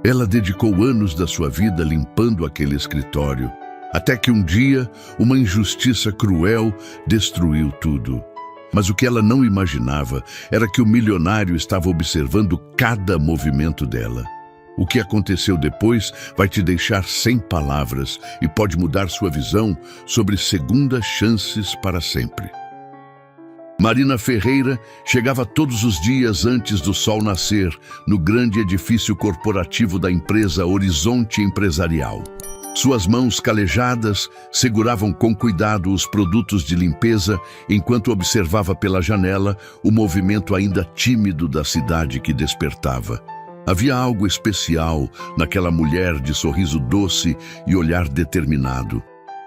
Ela dedicou anos da sua vida limpando aquele escritório, até que um dia uma injustiça cruel destruiu tudo. Mas o que ela não imaginava era que o milionário estava observando cada movimento dela. O que aconteceu depois vai te deixar sem palavras e pode mudar sua visão sobre segundas chances para sempre. Marina Ferreira chegava todos os dias antes do sol nascer no grande edifício corporativo da empresa Horizonte Empresarial. Suas mãos calejadas seguravam com cuidado os produtos de limpeza enquanto observava pela janela o movimento ainda tímido da cidade que despertava. Havia algo especial naquela mulher de sorriso doce e olhar determinado.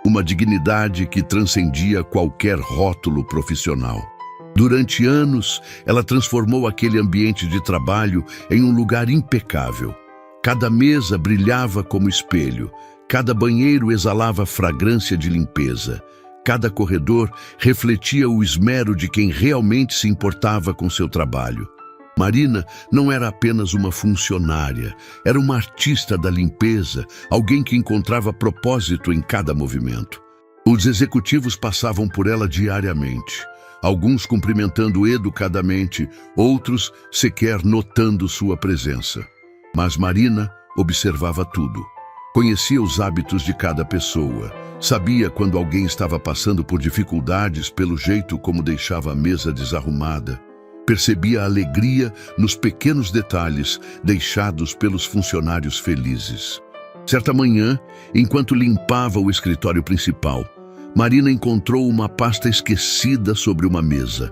Uma dignidade que transcendia qualquer rótulo profissional. Durante anos, ela transformou aquele ambiente de trabalho em um lugar impecável. Cada mesa brilhava como espelho, cada banheiro exalava fragrância de limpeza, cada corredor refletia o esmero de quem realmente se importava com seu trabalho. Marina não era apenas uma funcionária, era uma artista da limpeza, alguém que encontrava propósito em cada movimento. Os executivos passavam por ela diariamente. Alguns cumprimentando educadamente, outros sequer notando sua presença. Mas Marina observava tudo. Conhecia os hábitos de cada pessoa. Sabia quando alguém estava passando por dificuldades pelo jeito como deixava a mesa desarrumada. Percebia a alegria nos pequenos detalhes deixados pelos funcionários felizes. Certa manhã, enquanto limpava o escritório principal, Marina encontrou uma pasta esquecida sobre uma mesa.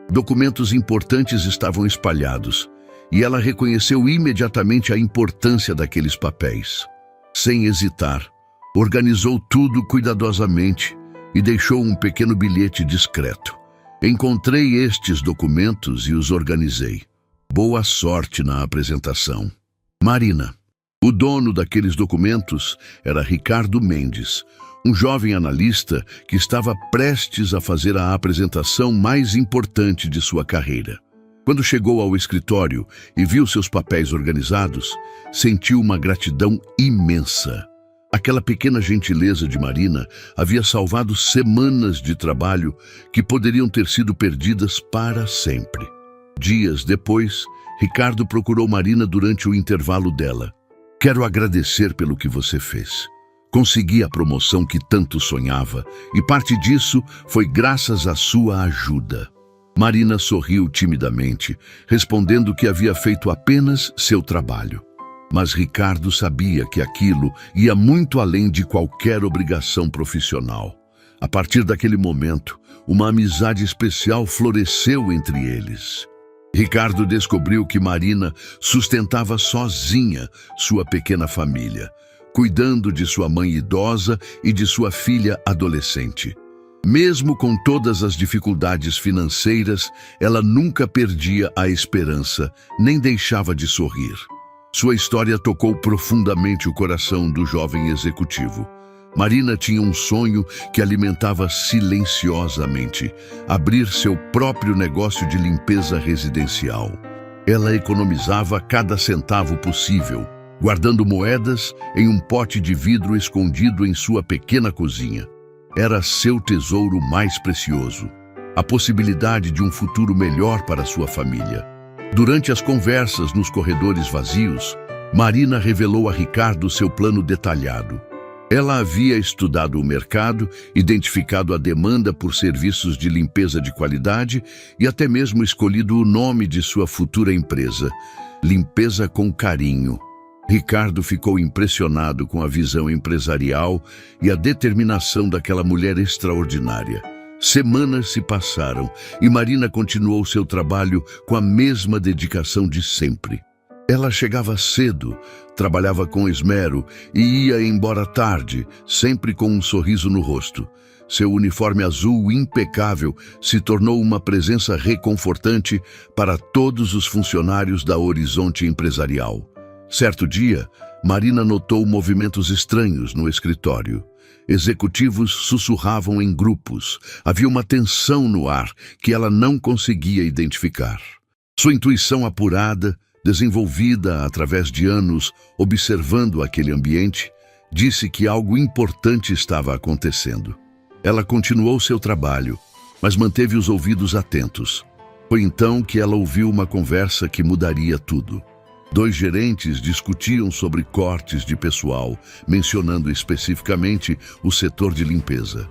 Documentos importantes estavam espalhados, e ela reconheceu imediatamente a importância daqueles papéis. Sem hesitar, organizou tudo cuidadosamente e deixou um pequeno bilhete discreto. Encontrei estes documentos e os organizei. Boa sorte na apresentação. Marina. O dono daqueles documentos era Ricardo Mendes, um jovem analista que estava prestes a fazer a apresentação mais importante de sua carreira. Quando chegou ao escritório e viu seus papéis organizados, sentiu uma gratidão imensa. Aquela pequena gentileza de Marina havia salvado semanas de trabalho que poderiam ter sido perdidas para sempre. Dias depois, Ricardo procurou Marina durante o intervalo dela. Quero agradecer pelo que você fez. Consegui a promoção que tanto sonhava, e parte disso foi graças à sua ajuda. Marina sorriu timidamente, respondendo que havia feito apenas seu trabalho. Mas Ricardo sabia que aquilo ia muito além de qualquer obrigação profissional. A partir daquele momento, uma amizade especial floresceu entre eles. Ricardo descobriu que Marina sustentava sozinha sua pequena família, cuidando de sua mãe idosa e de sua filha adolescente. Mesmo com todas as dificuldades financeiras, ela nunca perdia a esperança, nem deixava de sorrir. Sua história tocou profundamente o coração do jovem executivo. Marina tinha um sonho que alimentava silenciosamente: abrir seu próprio negócio de limpeza residencial. Ela economizava cada centavo possível, guardando moedas em um pote de vidro escondido em sua pequena cozinha. Era seu tesouro mais precioso, a possibilidade de um futuro melhor para sua família. Durante as conversas nos corredores vazios, Marina revelou a Ricardo seu plano detalhado. Ela havia estudado o mercado, identificado a demanda por serviços de limpeza de qualidade e até mesmo escolhido o nome de sua futura empresa, Limpeza com Carinho. Ricardo ficou impressionado com a visão empresarial e a determinação daquela mulher extraordinária. Semanas se passaram e Marina continuou seu trabalho com a mesma dedicação de sempre. Ela chegava cedo, trabalhava com esmero e ia embora tarde, sempre com um sorriso no rosto. Seu uniforme azul impecável se tornou uma presença reconfortante para todos os funcionários da Horizonte Empresarial. Certo dia, Marina notou movimentos estranhos no escritório. Executivos sussurravam em grupos. Havia uma tensão no ar que ela não conseguia identificar. Sua intuição apurada desenvolvida através de anos observando aquele ambiente, disse que algo importante estava acontecendo. Ela continuou seu trabalho, mas manteve os ouvidos atentos. Foi então que ela ouviu uma conversa que mudaria tudo. 2 gerentes discutiam sobre cortes de pessoal, mencionando especificamente o setor de limpeza.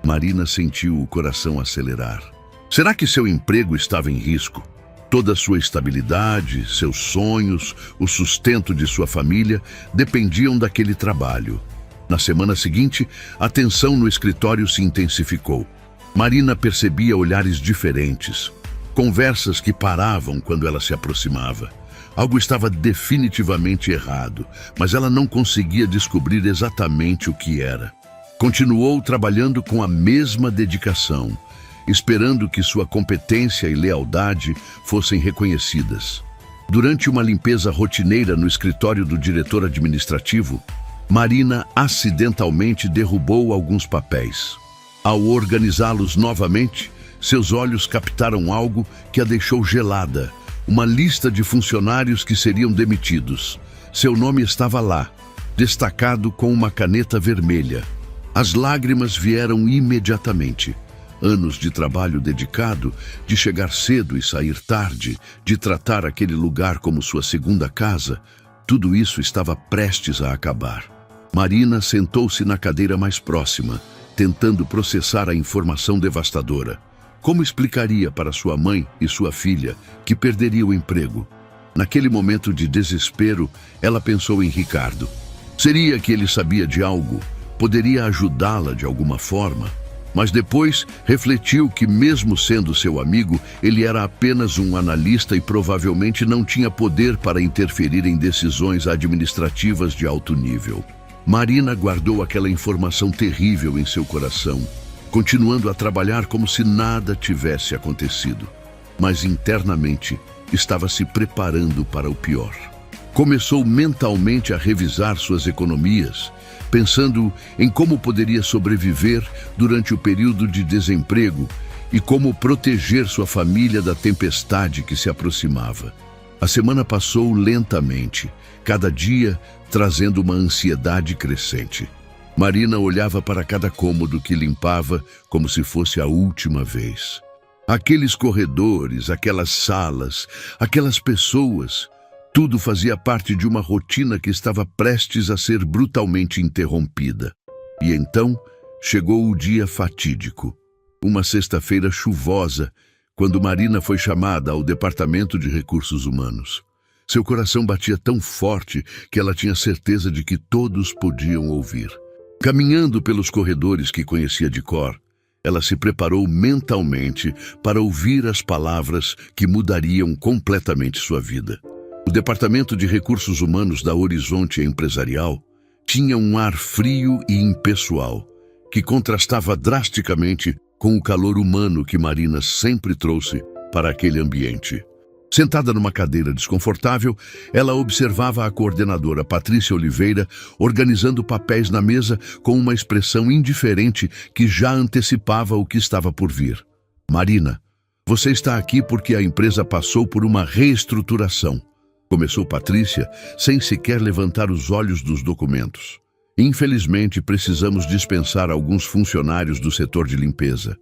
Marina sentiu o coração acelerar. Será que seu emprego estava em risco? Toda sua estabilidade, seus sonhos, o sustento de sua família dependiam daquele trabalho. Na semana seguinte, a tensão no escritório se intensificou. Marina percebia olhares diferentes, conversas que paravam quando ela se aproximava. Algo estava definitivamente errado, mas ela não conseguia descobrir exatamente o que era. Continuou trabalhando com a mesma dedicação, esperando que sua competência e lealdade fossem reconhecidas. Durante uma limpeza rotineira no escritório do diretor administrativo, Marina acidentalmente derrubou alguns papéis. Ao organizá-los novamente, seus olhos captaram algo que a deixou gelada. Uma lista de funcionários que seriam demitidos. Seu nome estava lá, destacado com uma caneta vermelha. As lágrimas vieram imediatamente. Anos de trabalho dedicado, de chegar cedo e sair tarde, de tratar aquele lugar como sua segunda casa, tudo isso estava prestes a acabar. Marina sentou-se na cadeira mais próxima, tentando processar a informação devastadora. Como explicaria para sua mãe e sua filha que perderia o emprego? Naquele momento de desespero, ela pensou em Ricardo. Seria que ele sabia de algo? Poderia ajudá-la de alguma forma? Mas depois refletiu que, mesmo sendo seu amigo, ele era apenas um analista e provavelmente não tinha poder para interferir em decisões administrativas de alto nível. Marina guardou aquela informação terrível em seu coração, continuando a trabalhar como se nada tivesse acontecido. Mas internamente estava se preparando para o pior. Começou mentalmente a revisar suas economias, pensando em como poderia sobreviver durante o período de desemprego e como proteger sua família da tempestade que se aproximava. A semana passou lentamente, cada dia trazendo uma ansiedade crescente. Marina olhava para cada cômodo que limpava como se fosse a última vez. Aqueles corredores, aquelas salas, aquelas pessoas, tudo fazia parte de uma rotina que estava prestes a ser brutalmente interrompida. E então chegou o dia fatídico, uma sexta-feira chuvosa, quando Marina foi chamada ao Departamento de Recursos Humanos. Seu coração batia tão forte que ela tinha certeza de que todos podiam ouvir. Caminhando pelos corredores que conhecia de cor, ela se preparou mentalmente para ouvir as palavras que mudariam completamente sua vida. O Departamento de Recursos Humanos da Horizonte Empresarial tinha um ar frio e impessoal, que contrastava drasticamente com o calor humano que Marina sempre trouxe para aquele ambiente. Sentada numa cadeira desconfortável, ela observava a coordenadora Patrícia Oliveira organizando papéis na mesa com uma expressão indiferente que já antecipava o que estava por vir. Marina, você está aqui porque a empresa passou por uma reestruturação, começou Patrícia, sem sequer levantar os olhos dos documentos. Infelizmente, precisamos dispensar alguns funcionários do setor de limpeza.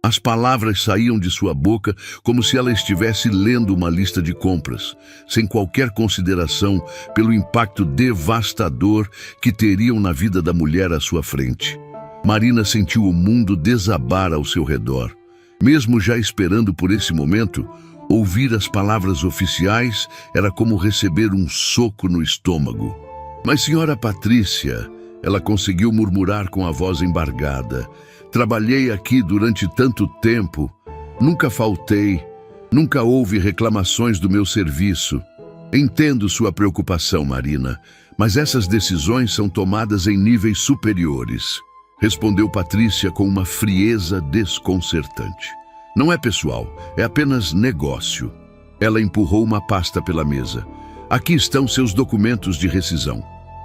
As palavras saíam de sua boca como se ela estivesse lendo uma lista de compras, sem qualquer consideração pelo impacto devastador que teriam na vida da mulher à sua frente. Marina sentiu o mundo desabar ao seu redor. Mesmo já esperando por esse momento, ouvir as palavras oficiais era como receber um soco no estômago. Mas, senhora Patrícia, ela conseguiu murmurar com a voz embargada, trabalhei aqui durante tanto tempo, nunca faltei, nunca houve reclamações do meu serviço. Entendo sua preocupação, Marina, mas essas decisões são tomadas em níveis superiores, respondeu Patrícia com uma frieza desconcertante. Não é pessoal, é apenas negócio. Ela empurrou uma pasta pela mesa. Aqui estão seus documentos de rescisão.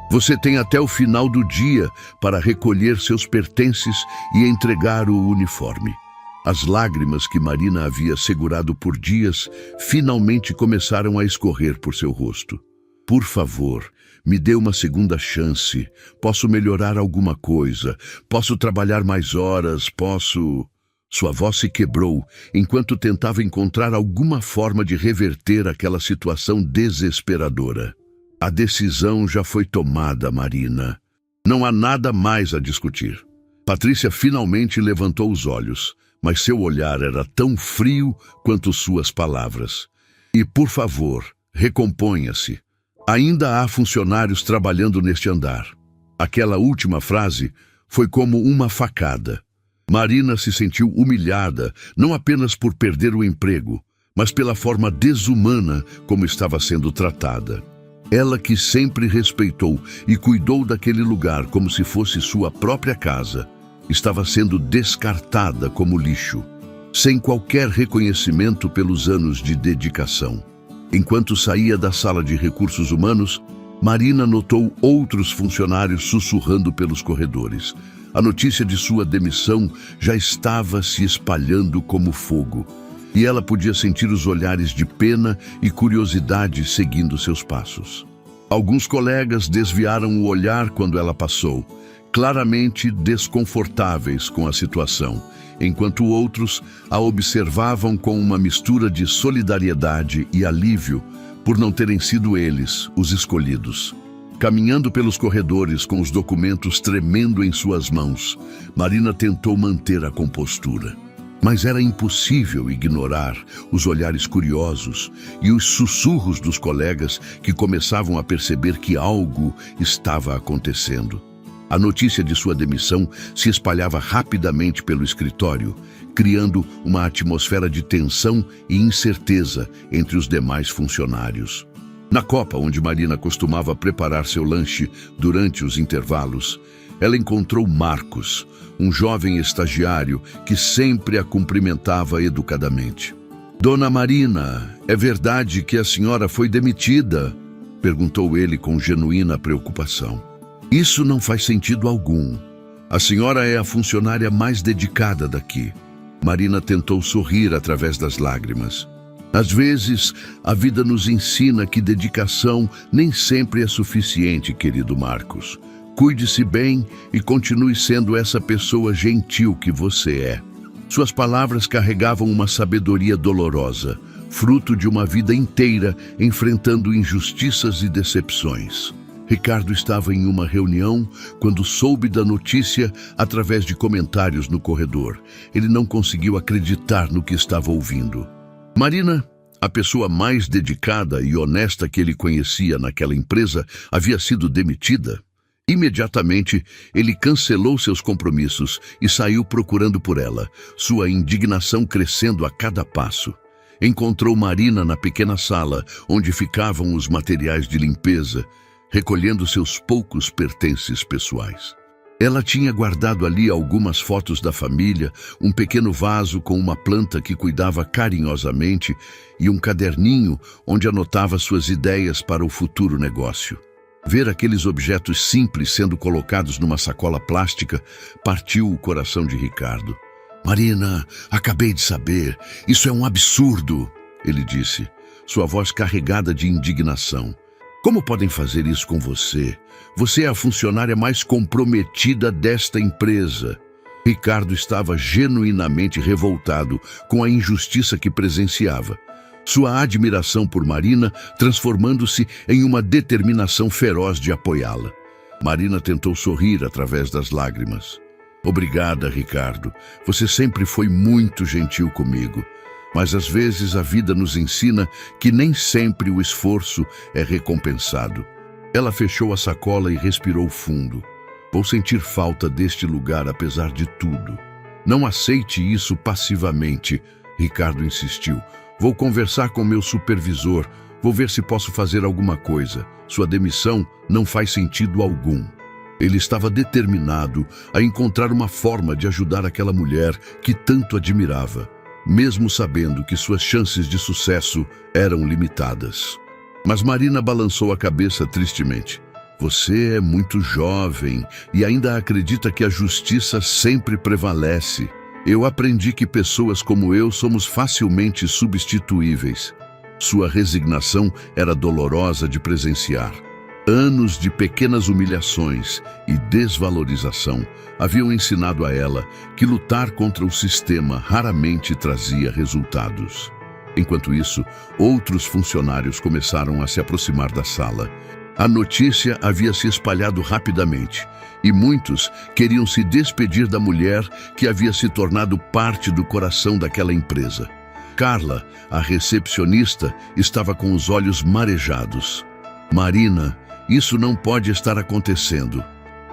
Você tem até o final do dia para recolher seus pertences e entregar o uniforme. As lágrimas que Marina havia segurado por dias finalmente começaram a escorrer por seu rosto. Por favor, me dê uma segunda chance. Posso melhorar alguma coisa. Posso trabalhar mais horas. Posso... Sua voz se quebrou enquanto tentava encontrar alguma forma de reverter aquela situação desesperadora. A decisão já foi tomada, Marina. Não há nada mais a discutir. Patrícia finalmente levantou os olhos, mas seu olhar era tão frio quanto suas palavras. E, por favor, recomponha-se. Ainda há funcionários trabalhando neste andar. Aquela última frase foi como uma facada. Marina se sentiu humilhada, não apenas por perder o emprego, mas pela forma desumana como estava sendo tratada. Ela que sempre respeitou e cuidou daquele lugar como se fosse sua própria casa, estava sendo descartada como lixo, sem qualquer reconhecimento pelos anos de dedicação. Enquanto saía da sala de recursos humanos, Marina notou outros funcionários sussurrando pelos corredores. A notícia de sua demissão já estava se espalhando como fogo, e ela podia sentir os olhares de pena e curiosidade seguindo seus passos. Alguns colegas desviaram o olhar quando ela passou, claramente desconfortáveis com a situação, enquanto outros a observavam com uma mistura de solidariedade e alívio por não terem sido eles os escolhidos. Caminhando pelos corredores com os documentos tremendo em suas mãos, Marina tentou manter a compostura. Mas era impossível ignorar os olhares curiosos e os sussurros dos colegas que começavam a perceber que algo estava acontecendo. A notícia de sua demissão se espalhava rapidamente pelo escritório, criando uma atmosfera de tensão e incerteza entre os demais funcionários. Na copa onde Marina costumava preparar seu lanche durante os intervalos, ela encontrou Marcos, um jovem estagiário que sempre a cumprimentava educadamente. "Dona Marina, é verdade que a senhora foi demitida?" perguntou ele com genuína preocupação. "Isso não faz sentido algum. A senhora é a funcionária mais dedicada daqui." Marina tentou sorrir através das lágrimas. Às vezes, a vida nos ensina que dedicação nem sempre é suficiente, querido Marcos. Cuide-se bem e continue sendo essa pessoa gentil que você é. Suas palavras carregavam uma sabedoria dolorosa, fruto de uma vida inteira enfrentando injustiças e decepções. Ricardo estava em uma reunião quando soube da notícia através de comentários no corredor. Ele não conseguiu acreditar no que estava ouvindo. Marina, a pessoa mais dedicada e honesta que ele conhecia naquela empresa, havia sido demitida. Imediatamente, ele cancelou seus compromissos e saiu procurando por ela, sua indignação crescendo a cada passo. Encontrou Marina na pequena sala, onde ficavam os materiais de limpeza, recolhendo seus poucos pertences pessoais. Ela tinha guardado ali algumas fotos da família, um pequeno vaso com uma planta que cuidava carinhosamente e um caderninho onde anotava suas ideias para o futuro negócio. Ver aqueles objetos simples sendo colocados numa sacola plástica partiu o coração de Ricardo. "Marina, acabei de saber. Isso é um absurdo", ele disse, sua voz carregada de indignação. "Como podem fazer isso com você? Você é a funcionária mais comprometida desta empresa." Ricardo estava genuinamente revoltado com a injustiça que presenciava. Sua admiração por Marina transformando-se em uma determinação feroz de apoiá-la. Marina tentou sorrir através das lágrimas. "Obrigada, Ricardo. Você sempre foi muito gentil comigo. Mas às vezes a vida nos ensina que nem sempre o esforço é recompensado." Ela fechou a sacola e respirou fundo. "Vou sentir falta deste lugar apesar de tudo." "Não aceite isso passivamente", Ricardo insistiu. "Vou conversar com meu supervisor. Vou ver se posso fazer alguma coisa. Sua demissão não faz sentido algum." Ele estava determinado a encontrar uma forma de ajudar aquela mulher que tanto admirava, mesmo sabendo que suas chances de sucesso eram limitadas. Mas Marina balançou a cabeça tristemente. "Você é muito jovem e ainda acredita que a justiça sempre prevalece." Eu aprendi que pessoas como eu somos facilmente substituíveis. Sua resignação era dolorosa de presenciar. Anos de pequenas humilhações e desvalorização haviam ensinado a ela que lutar contra o sistema raramente trazia resultados. Enquanto isso, outros funcionários começaram a se aproximar da sala. A notícia havia se espalhado rapidamente e muitos queriam se despedir da mulher que havia se tornado parte do coração daquela empresa. Carla, a recepcionista, estava com os olhos marejados. Marina, isso não pode estar acontecendo.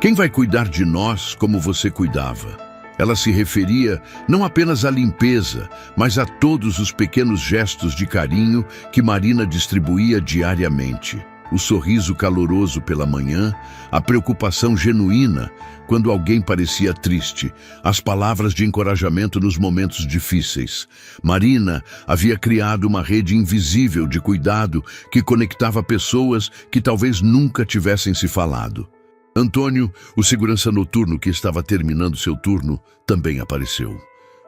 Quem vai cuidar de nós como você cuidava? Ela se referia não apenas à limpeza, mas a todos os pequenos gestos de carinho que Marina distribuía diariamente. O sorriso caloroso pela manhã, a preocupação genuína quando alguém parecia triste, as palavras de encorajamento nos momentos difíceis. Marina havia criado uma rede invisível de cuidado que conectava pessoas que talvez nunca tivessem se falado. Antônio, o segurança noturno que estava terminando seu turno, também apareceu.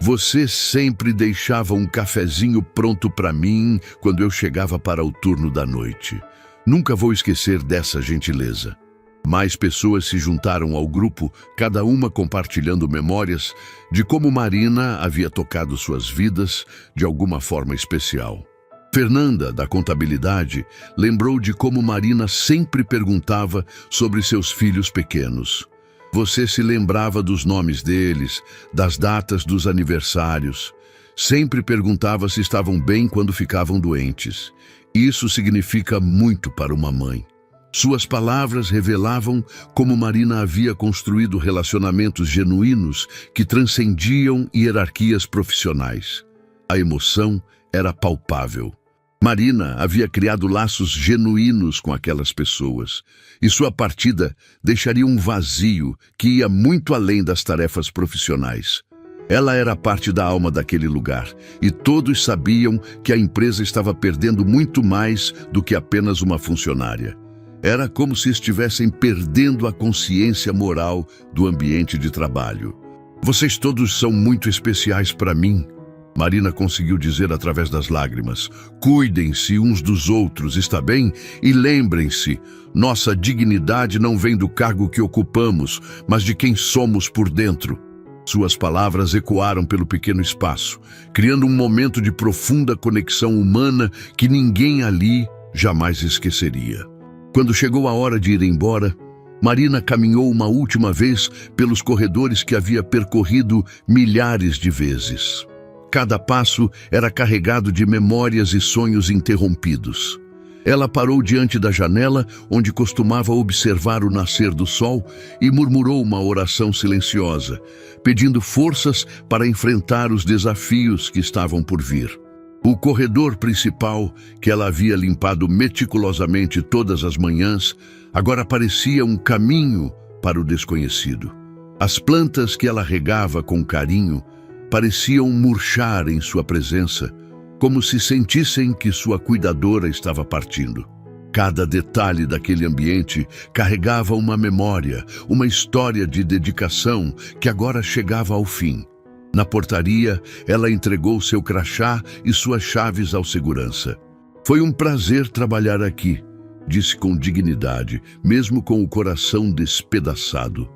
Você sempre deixava um cafezinho pronto para mim quando eu chegava para o turno da noite. Nunca vou esquecer dessa gentileza. Mais pessoas se juntaram ao grupo, cada uma compartilhando memórias de como Marina havia tocado suas vidas de alguma forma especial. Fernanda, da contabilidade, lembrou de como Marina sempre perguntava sobre seus filhos pequenos. Você se lembrava dos nomes deles, das datas dos aniversários. Sempre perguntava se estavam bem quando ficavam doentes. Isso significa muito para uma mãe. Suas palavras revelavam como Marina havia construído relacionamentos genuínos que transcendiam hierarquias profissionais. A emoção era palpável. Marina havia criado laços genuínos com aquelas pessoas, e sua partida deixaria um vazio que ia muito além das tarefas profissionais. Ela era parte da alma daquele lugar, e todos sabiam que a empresa estava perdendo muito mais do que apenas uma funcionária. Era como se estivessem perdendo a consciência moral do ambiente de trabalho. Vocês todos são muito especiais para mim, Marina conseguiu dizer através das lágrimas. Cuidem-se uns dos outros, está bem? E lembrem-se, nossa dignidade não vem do cargo que ocupamos, mas de quem somos por dentro. Suas palavras ecoaram pelo pequeno espaço, criando um momento de profunda conexão humana que ninguém ali jamais esqueceria. Quando chegou a hora de ir embora, Marina caminhou uma última vez pelos corredores que havia percorrido milhares de vezes. Cada passo era carregado de memórias e sonhos interrompidos. Ela parou diante da janela, onde costumava observar o nascer do sol, e murmurou uma oração silenciosa, pedindo forças para enfrentar os desafios que estavam por vir. O corredor principal, que ela havia limpado meticulosamente todas as manhãs, agora parecia um caminho para o desconhecido. As plantas que ela regava com carinho pareciam murchar em sua presença, como se sentissem que sua cuidadora estava partindo. Cada detalhe daquele ambiente carregava uma memória, uma história de dedicação que agora chegava ao fim. Na portaria, ela entregou seu crachá e suas chaves ao segurança. Foi um prazer trabalhar aqui, disse com dignidade, mesmo com o coração despedaçado.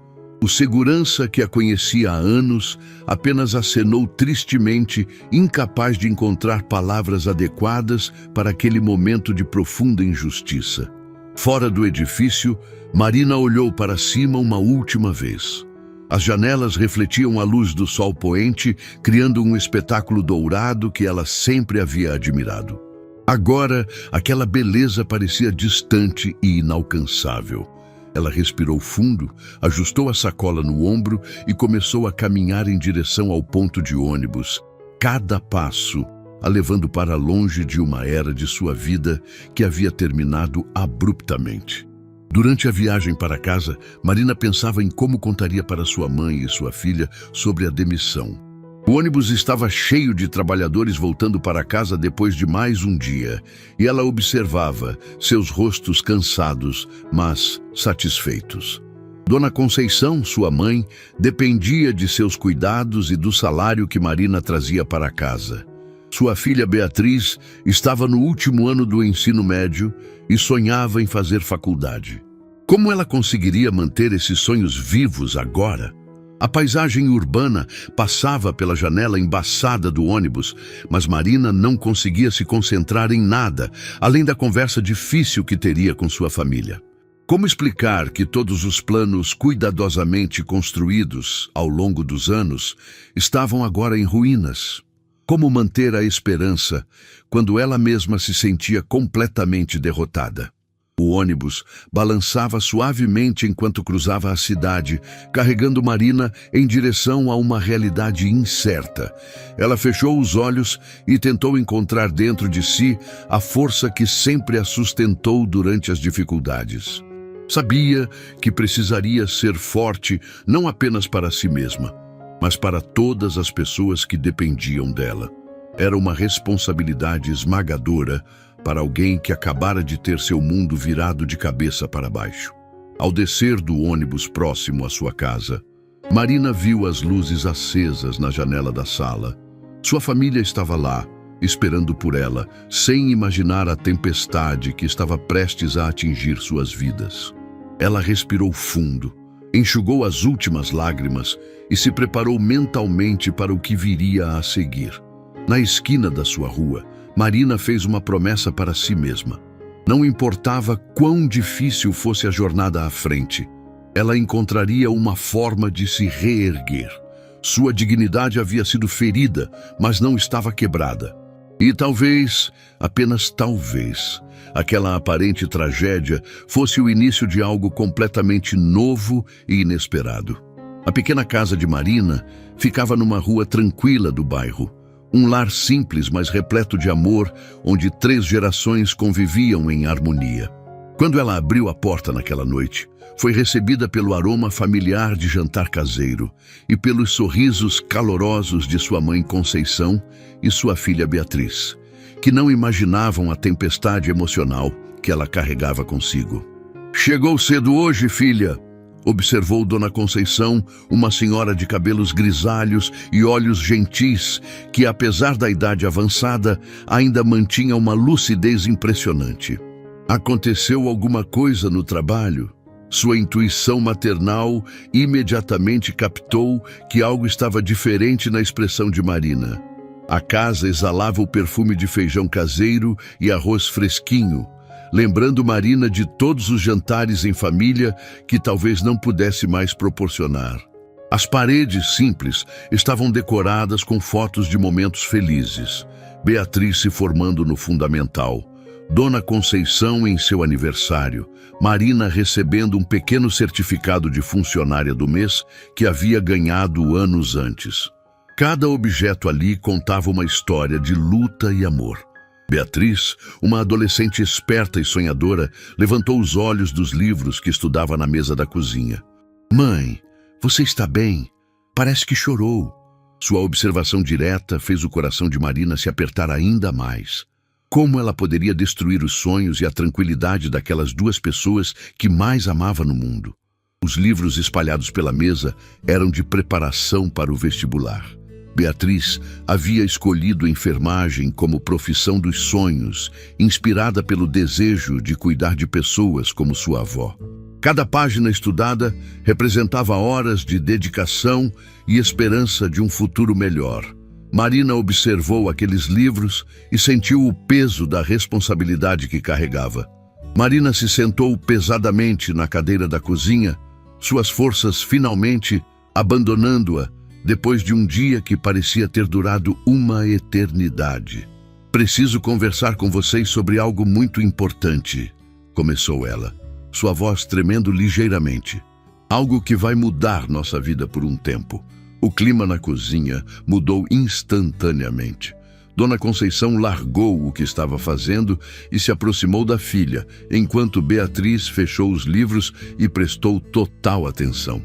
O segurança, que a conhecia há anos, apenas acenou tristemente, incapaz de encontrar palavras adequadas para aquele momento de profunda injustiça. Fora do edifício, Marina olhou para cima uma última vez. As janelas refletiam a luz do sol poente, criando um espetáculo dourado que ela sempre havia admirado. Agora, aquela beleza parecia distante e inalcançável. Ela respirou fundo, ajustou a sacola no ombro e começou a caminhar em direção ao ponto de ônibus, cada passo a levando para longe de uma era de sua vida que havia terminado abruptamente. Durante a viagem para casa, Marina pensava em como contaria para sua mãe e sua filha sobre a demissão. O ônibus estava cheio de trabalhadores voltando para casa depois de mais um dia, e ela observava seus rostos cansados, mas satisfeitos. Dona Conceição, sua mãe, dependia de seus cuidados e do salário que Marina trazia para casa. Sua filha Beatriz estava no último ano do ensino médio e sonhava em fazer faculdade. Como ela conseguiria manter esses sonhos vivos agora? A paisagem urbana passava pela janela embaçada do ônibus, mas Marina não conseguia se concentrar em nada, além da conversa difícil que teria com sua família. Como explicar que todos os planos cuidadosamente construídos ao longo dos anos estavam agora em ruínas? Como manter a esperança quando ela mesma se sentia completamente derrotada? O ônibus balançava suavemente enquanto cruzava a cidade, carregando Marina em direção a uma realidade incerta. Ela fechou os olhos e tentou encontrar dentro de si a força que sempre a sustentou durante as dificuldades. Sabia que precisaria ser forte não apenas para si mesma, mas para todas as pessoas que dependiam dela. Era uma responsabilidade esmagadora para alguém que acabara de ter seu mundo virado de cabeça para baixo. Ao descer do ônibus próximo à sua casa, Marina viu as luzes acesas na janela da sala. Sua família estava lá, esperando por ela, sem imaginar a tempestade que estava prestes a atingir suas vidas. Ela respirou fundo, enxugou as últimas lágrimas e se preparou mentalmente para o que viria a seguir. Na esquina da sua rua, Marina fez uma promessa para si mesma. Não importava quão difícil fosse a jornada à frente, ela encontraria uma forma de se reerguer. Sua dignidade havia sido ferida, mas não estava quebrada. E talvez, apenas talvez, aquela aparente tragédia fosse o início de algo completamente novo e inesperado. A pequena casa de Marina ficava numa rua tranquila do bairro. Um lar simples, mas repleto de amor, onde 3 gerações conviviam em harmonia. Quando ela abriu a porta naquela noite, foi recebida pelo aroma familiar de jantar caseiro e pelos sorrisos calorosos de sua mãe Conceição e sua filha Beatriz, que não imaginavam a tempestade emocional que ela carregava consigo. "Chegou cedo hoje, filha", observou Dona Conceição, uma senhora de cabelos grisalhos e olhos gentis, que apesar da idade avançada, ainda mantinha uma lucidez impressionante. "Aconteceu alguma coisa no trabalho?" Sua intuição maternal imediatamente captou que algo estava diferente na expressão de Marina. A casa exalava o perfume de feijão caseiro e arroz fresquinho, lembrando Marina de todos os jantares em família que talvez não pudesse mais proporcionar. As paredes simples estavam decoradas com fotos de momentos felizes. Beatriz se formando no fundamental, Dona Conceição em seu aniversário, Marina recebendo um pequeno certificado de funcionária do mês que havia ganhado anos antes. Cada objeto ali contava uma história de luta e amor. Beatriz, uma adolescente esperta e sonhadora, levantou os olhos dos livros que estudava na mesa da cozinha. "Mãe, você está bem? Parece que chorou." Sua observação direta fez o coração de Marina se apertar ainda mais. Como ela poderia destruir os sonhos e a tranquilidade daquelas 2 pessoas que mais amava no mundo? Os livros espalhados pela mesa eram de preparação para o vestibular. Beatriz havia escolhido enfermagem como profissão dos sonhos, inspirada pelo desejo de cuidar de pessoas como sua avó. Cada página estudada representava horas de dedicação e esperança de um futuro melhor. Marina observou aqueles livros e sentiu o peso da responsabilidade que carregava. Marina se sentou pesadamente na cadeira da cozinha, suas forças finalmente abandonando-a, depois de um dia que parecia ter durado uma eternidade. "Preciso conversar com vocês sobre algo muito importante", começou ela, sua voz tremendo ligeiramente. "Algo que vai mudar nossa vida por um tempo." O clima na cozinha mudou instantaneamente. Dona Conceição largou o que estava fazendo e se aproximou da filha, enquanto Beatriz fechou os livros e prestou total atenção.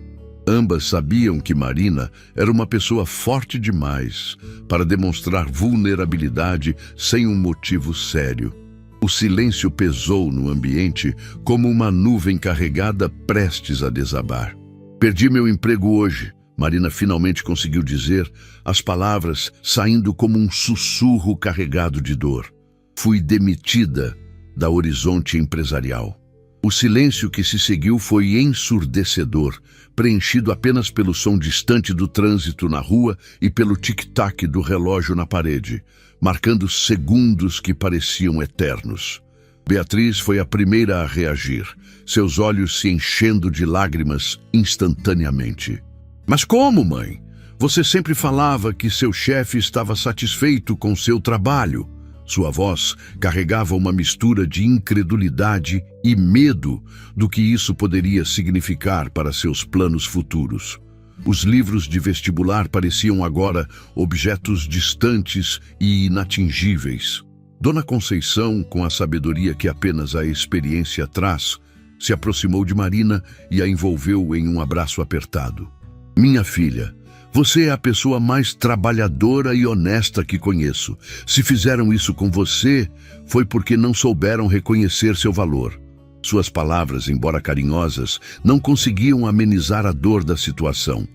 Ambas sabiam que Marina era uma pessoa forte demais para demonstrar vulnerabilidade sem um motivo sério. O silêncio pesou no ambiente como uma nuvem carregada prestes a desabar. Perdi meu emprego hoje, Marina finalmente conseguiu dizer, as palavras saindo como um sussurro carregado de dor. Fui demitida da Horizonte Empresarial. O silêncio que se seguiu foi ensurdecedor, preenchido apenas pelo som distante do trânsito na rua e pelo tic-tac do relógio na parede, marcando segundos que pareciam eternos. Beatriz foi a primeira a reagir, seus olhos se enchendo de lágrimas instantaneamente. Mas como, mãe? Você sempre falava que seu chefe estava satisfeito com seu trabalho. Sua voz carregava uma mistura de incredulidade e medo do que isso poderia significar para seus planos futuros. Os livros de vestibular pareciam agora objetos distantes e inatingíveis. Dona Conceição, com a sabedoria que apenas a experiência traz, se aproximou de Marina e a envolveu em um abraço apertado. Minha filha, você é a pessoa mais trabalhadora e honesta que conheço. Se fizeram isso com você, foi porque não souberam reconhecer seu valor. Suas palavras, embora carinhosas, não conseguiam amenizar a dor da situação.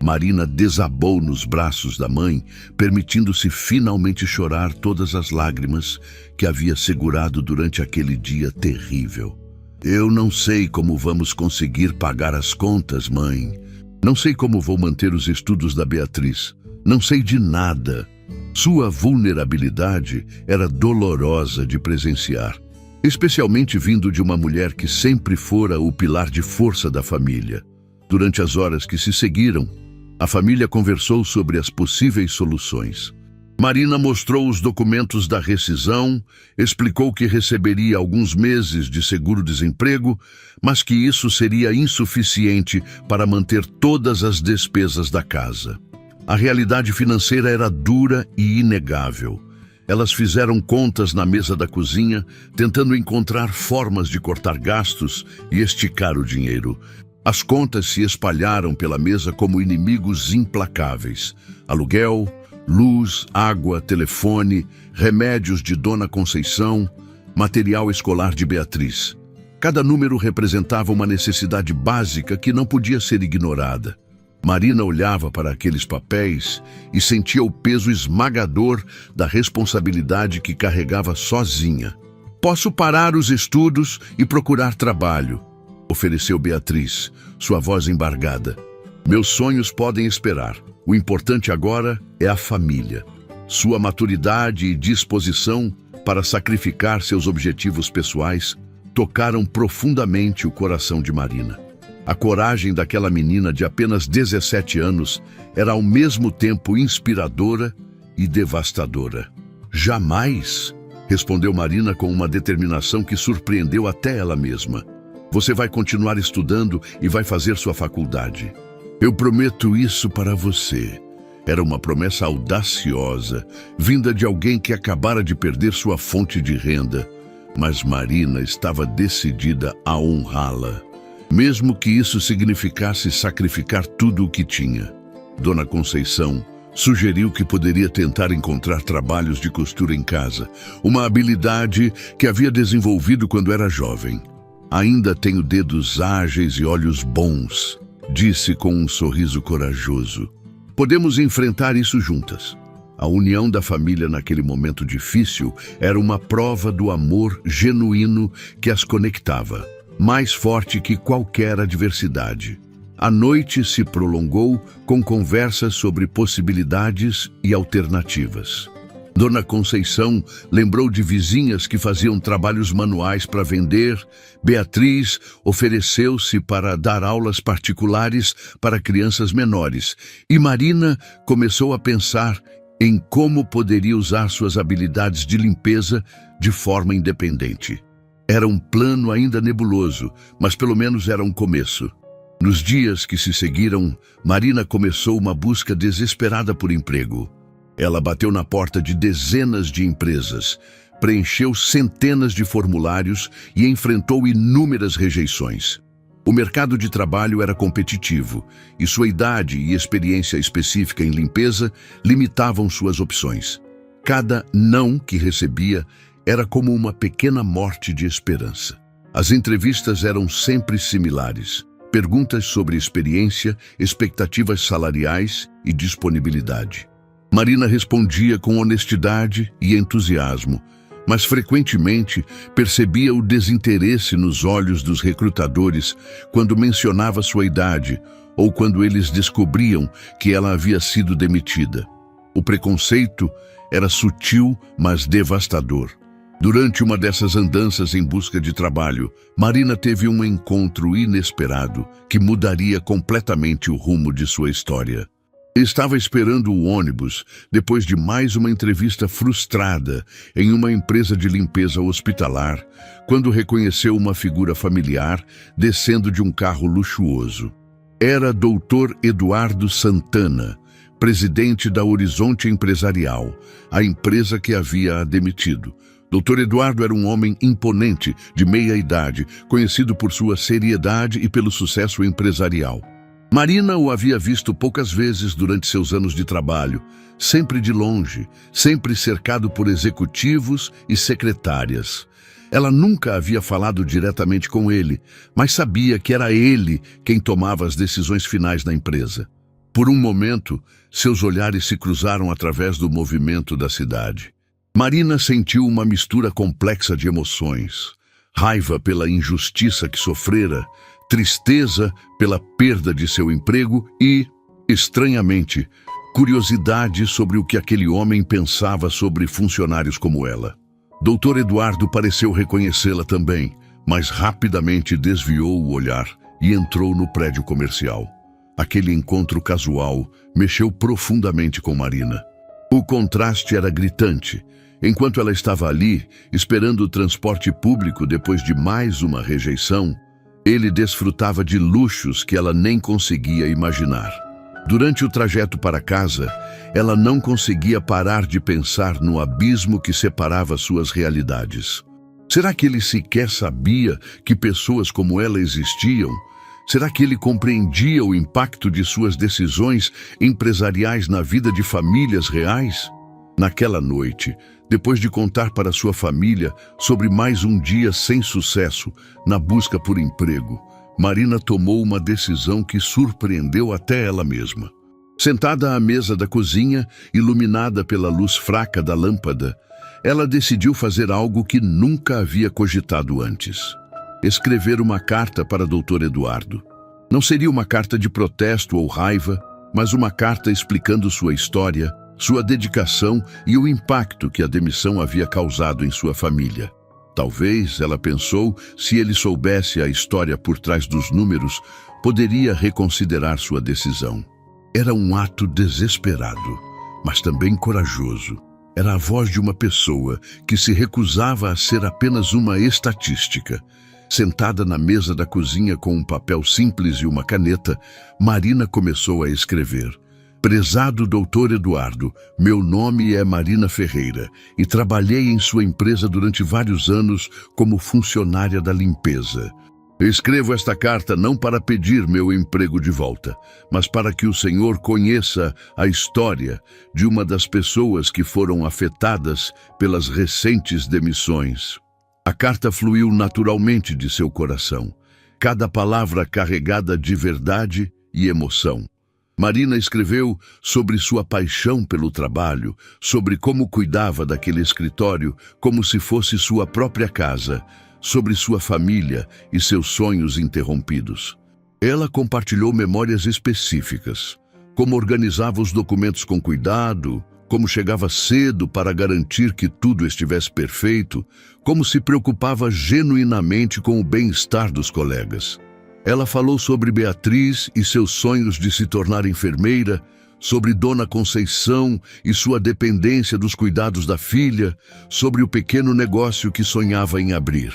Marina desabou nos braços da mãe, permitindo-se finalmente chorar todas as lágrimas que havia segurado durante aquele dia terrível. Eu não sei como vamos conseguir pagar as contas, mãe. Não sei como vou manter os estudos da Beatriz. Não sei de nada. Sua vulnerabilidade era dolorosa de presenciar, especialmente vindo de uma mulher que sempre fora o pilar de força da família. Durante as horas que se seguiram, a família conversou sobre as possíveis soluções. Marina mostrou os documentos da rescisão, explicou que receberia alguns meses de seguro-desemprego, mas que isso seria insuficiente para manter todas as despesas da casa. A realidade financeira era dura e inegável. Elas fizeram contas na mesa da cozinha, tentando encontrar formas de cortar gastos e esticar o dinheiro. As contas se espalharam pela mesa como inimigos implacáveis. Aluguel, luz, água, telefone, remédios de Dona Conceição, material escolar de Beatriz. Cada número representava uma necessidade básica que não podia ser ignorada. Marina olhava para aqueles papéis e sentia o peso esmagador da responsabilidade que carregava sozinha. Posso parar os estudos e procurar trabalho, ofereceu Beatriz, sua voz embargada. Meus sonhos podem esperar. O importante agora é a família. Sua maturidade e disposição para sacrificar seus objetivos pessoais tocaram profundamente o coração de Marina. A coragem daquela menina de apenas 17 anos era ao mesmo tempo inspiradora e devastadora. Jamais, respondeu Marina com uma determinação que surpreendeu até ela mesma. Você vai continuar estudando e vai fazer sua faculdade. Eu prometo isso para você. Era uma promessa audaciosa, vinda de alguém que acabara de perder sua fonte de renda. Mas Marina estava decidida a honrá-la, mesmo que isso significasse sacrificar tudo o que tinha. Dona Conceição sugeriu que poderia tentar encontrar trabalhos de costura em casa, uma habilidade que havia desenvolvido quando era jovem. Ainda tenho dedos ágeis e olhos bons, disse com um sorriso corajoso. Podemos enfrentar isso juntas. A união da família naquele momento difícil era uma prova do amor genuíno que as conectava, mais forte que qualquer adversidade. A noite se prolongou com conversas sobre possibilidades e alternativas. Dona Conceição lembrou de vizinhas que faziam trabalhos manuais para vender. Beatriz ofereceu-se para dar aulas particulares para crianças menores. E Marina começou a pensar em como poderia usar suas habilidades de limpeza de forma independente. Era um plano ainda nebuloso, mas pelo menos era um começo. Nos dias que se seguiram, Marina começou uma busca desesperada por emprego. Ela bateu na porta de dezenas de empresas, preencheu centenas de formulários e enfrentou inúmeras rejeições. O mercado de trabalho era competitivo e sua idade e experiência específica em limpeza limitavam suas opções. Cada não que recebia Era como uma pequena morte de esperança. As entrevistas eram sempre similares. Perguntas sobre experiência, expectativas salariais e disponibilidade. Marina respondia com honestidade e entusiasmo, mas frequentemente percebia o desinteresse nos olhos dos recrutadores quando mencionava sua idade ou quando eles descobriam que ela havia sido demitida. O preconceito era sutil, mas devastador. Durante uma dessas andanças em busca de trabalho, Marina teve um encontro inesperado que mudaria completamente o rumo de sua história. Estava esperando o ônibus depois de mais uma entrevista frustrada em uma empresa de limpeza hospitalar, quando reconheceu uma figura familiar descendo de um carro luxuoso. Era Dr. Eduardo Santana, presidente da Horizonte Empresarial, a empresa que havia a demitido. Dr. Eduardo era um homem imponente, de meia idade, conhecido por sua seriedade e pelo sucesso empresarial. Marina o havia visto poucas vezes durante seus anos de trabalho, sempre de longe, sempre cercado por executivos e secretárias. Ela nunca havia falado diretamente com ele, mas sabia que era ele quem tomava as decisões finais na empresa. Por um momento, seus olhares se cruzaram através do movimento da cidade. Marina sentiu uma mistura complexa de emoções: raiva pela injustiça que sofrera, tristeza pela perda de seu emprego e, estranhamente, curiosidade sobre o que aquele homem pensava sobre funcionários como ela. Dr. Eduardo pareceu reconhecê-la também, mas rapidamente desviou o olhar e entrou no prédio comercial. Aquele encontro casual mexeu profundamente com Marina. O contraste era gritante. Enquanto ela estava ali, esperando o transporte público depois de mais uma rejeição, ele desfrutava de luxos que ela nem conseguia imaginar. Durante o trajeto para casa, ela não conseguia parar de pensar no abismo que separava suas realidades. Será que ele sequer sabia que pessoas como ela existiam? Será que ele compreendia o impacto de suas decisões empresariais na vida de famílias reais? Naquela noite, depois de contar para sua família sobre mais um dia sem sucesso na busca por emprego, Marina tomou uma decisão que surpreendeu até ela mesma. Sentada à mesa da cozinha, iluminada pela luz fraca da lâmpada, ela decidiu fazer algo que nunca havia cogitado antes: escrever uma carta para Dr. Eduardo. Não seria uma carta de protesto ou raiva, mas uma carta explicando sua história, sua dedicação e o impacto que a demissão havia causado em sua família. Talvez, ela pensou, se ele soubesse a história por trás dos números, poderia reconsiderar sua decisão. Era um ato desesperado, mas também corajoso. Era a voz de uma pessoa que se recusava a ser apenas uma estatística. Sentada na mesa da cozinha com um papel simples e uma caneta, Marina começou a escrever. Prezado Dr. Eduardo, meu nome é Marina Ferreira e trabalhei em sua empresa durante vários anos como funcionária da limpeza. Escrevo esta carta não para pedir meu emprego de volta, mas para que o senhor conheça a história de uma das pessoas que foram afetadas pelas recentes demissões. A carta fluiu naturalmente de seu coração, cada palavra carregada de verdade e emoção. Marina escreveu sobre sua paixão pelo trabalho, sobre como cuidava daquele escritório como se fosse sua própria casa, sobre sua família e seus sonhos interrompidos. Ela compartilhou memórias específicas, como organizava os documentos com cuidado, como chegava cedo para garantir que tudo estivesse perfeito, como se preocupava genuinamente com o bem-estar dos colegas. Ela falou sobre Beatriz e seus sonhos de se tornar enfermeira, sobre Dona Conceição e sua dependência dos cuidados da filha, sobre o pequeno negócio que sonhava em abrir.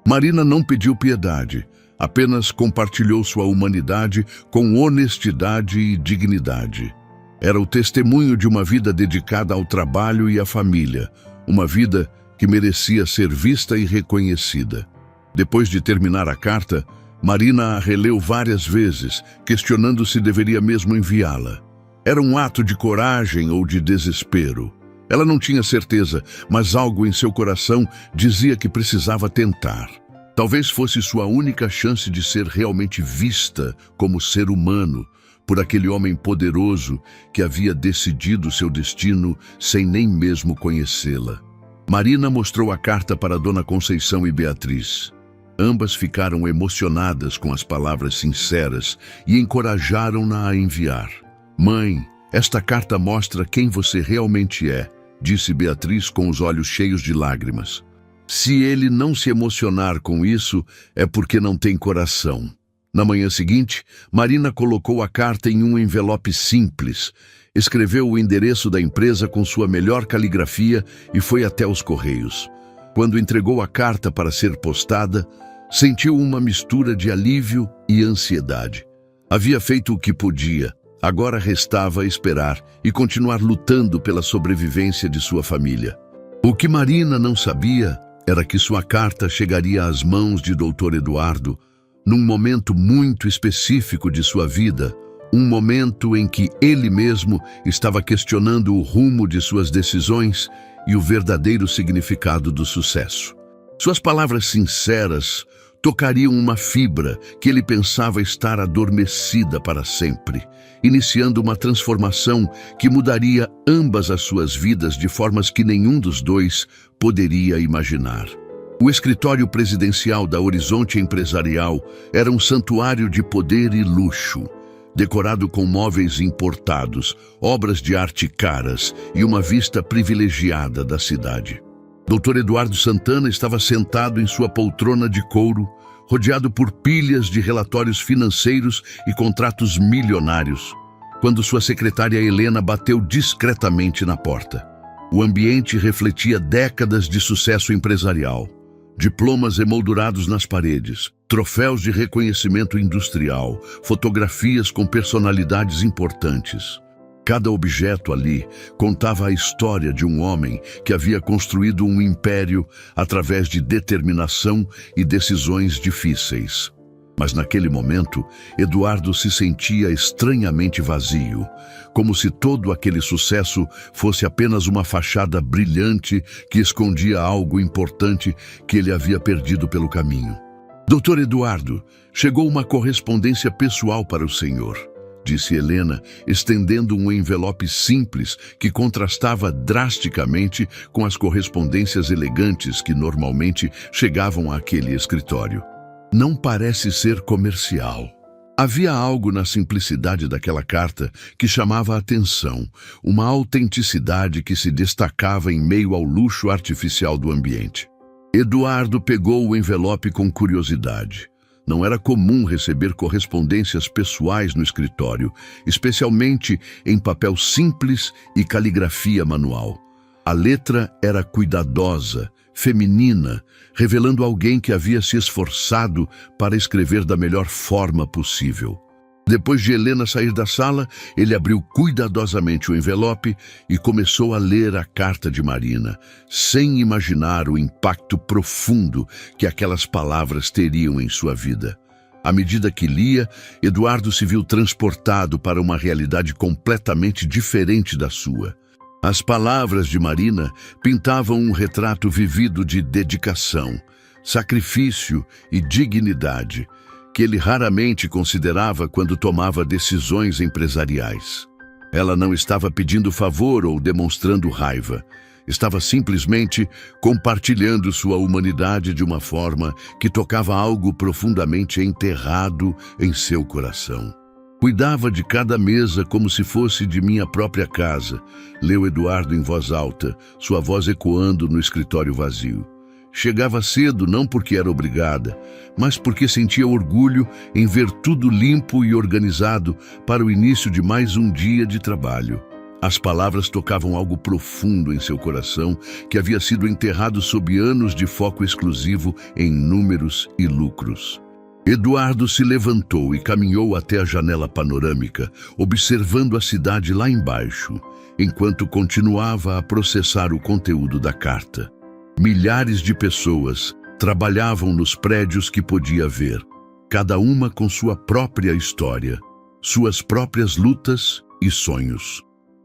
Marina não pediu piedade, apenas compartilhou sua humanidade com honestidade e dignidade. Era o testemunho de uma vida dedicada ao trabalho e à família, uma vida que merecia ser vista e reconhecida. Depois de terminar a carta, Marina a releu várias vezes, questionando se deveria mesmo enviá-la. Era um ato de coragem ou de desespero? Ela não tinha certeza, mas algo em seu coração dizia que precisava tentar. Talvez fosse sua única chance de ser realmente vista como ser humano por aquele homem poderoso que havia decidido seu destino sem nem mesmo conhecê-la. Marina mostrou a carta para Dona Conceição e Beatriz. Ambas ficaram emocionadas com as palavras sinceras e encorajaram-na a enviar. "Mãe, esta carta mostra quem você realmente é", disse Beatriz com os olhos cheios de lágrimas. "Se ele não se emocionar com isso, é porque não tem coração." Na manhã seguinte, Marina colocou a carta em um envelope simples, escreveu o endereço da empresa com sua melhor caligrafia e foi até os correios. Quando entregou a carta para ser postada, sentiu uma mistura de alívio e ansiedade. Havia feito o que podia, agora restava esperar e continuar lutando pela sobrevivência de sua família. O que Marina não sabia era que sua carta chegaria às mãos de Dr. Eduardo num momento muito específico de sua vida, um momento em que ele mesmo estava questionando o rumo de suas decisões e o verdadeiro significado do sucesso. Suas palavras sinceras tocariam uma fibra que ele pensava estar adormecida para sempre, iniciando uma transformação que mudaria ambas as suas vidas de formas que nenhum dos dois poderia imaginar. O escritório presidencial da Horizonte Empresarial era um santuário de poder e luxo, decorado com móveis importados, obras de arte caras e uma vista privilegiada da cidade. Dr. Eduardo Santana estava sentado em sua poltrona de couro, rodeado por pilhas de relatórios financeiros e contratos milionários, quando sua secretária Helena bateu discretamente na porta. O ambiente refletia décadas de sucesso empresarial. Diplomas emoldurados nas paredes, troféus de reconhecimento industrial, fotografias com personalidades importantes. Cada objeto ali contava a história de um homem que havia construído um império através de determinação e decisões difíceis. Mas naquele momento, Eduardo se sentia estranhamente vazio, como se todo aquele sucesso fosse apenas uma fachada brilhante que escondia algo importante que ele havia perdido pelo caminho. "Dr. Eduardo, chegou uma correspondência pessoal para o senhor", disse Helena, estendendo um envelope simples que contrastava drasticamente com as correspondências elegantes que normalmente chegavam àquele escritório. "Não parece ser comercial." Havia algo na simplicidade daquela carta que chamava a atenção, uma autenticidade que se destacava em meio ao luxo artificial do ambiente. Eduardo pegou o envelope com curiosidade. Não era comum receber correspondências pessoais no escritório, especialmente em papel simples e caligrafia manual. A letra era cuidadosa, feminina, revelando alguém que havia se esforçado para escrever da melhor forma possível. Depois de Helena sair da sala, ele abriu cuidadosamente o envelope e começou a ler a carta de Marina, sem imaginar o impacto profundo que aquelas palavras teriam em sua vida. À medida que lia, Eduardo se viu transportado para uma realidade completamente diferente da sua. As palavras de Marina pintavam um retrato vivido de dedicação, sacrifício e dignidade, que ele raramente considerava quando tomava decisões empresariais. Ela não estava pedindo favor ou demonstrando raiva. Estava simplesmente compartilhando sua humanidade de uma forma que tocava algo profundamente enterrado em seu coração. "Cuidava de cada mesa como se fosse de minha própria casa", leu Eduardo em voz alta, sua voz ecoando no escritório vazio. Chegava cedo não porque era obrigada, mas porque sentia orgulho em ver tudo limpo e organizado para o início de mais um dia de trabalho. As palavras tocavam algo profundo em seu coração que havia sido enterrado sob anos de foco exclusivo em números e lucros. Eduardo se levantou e caminhou até a janela panorâmica, observando a cidade lá embaixo, enquanto continuava a processar o conteúdo da carta. Milhares de pessoas trabalhavam nos prédios que podia ver, cada uma com sua própria história, suas próprias lutas e sonhos.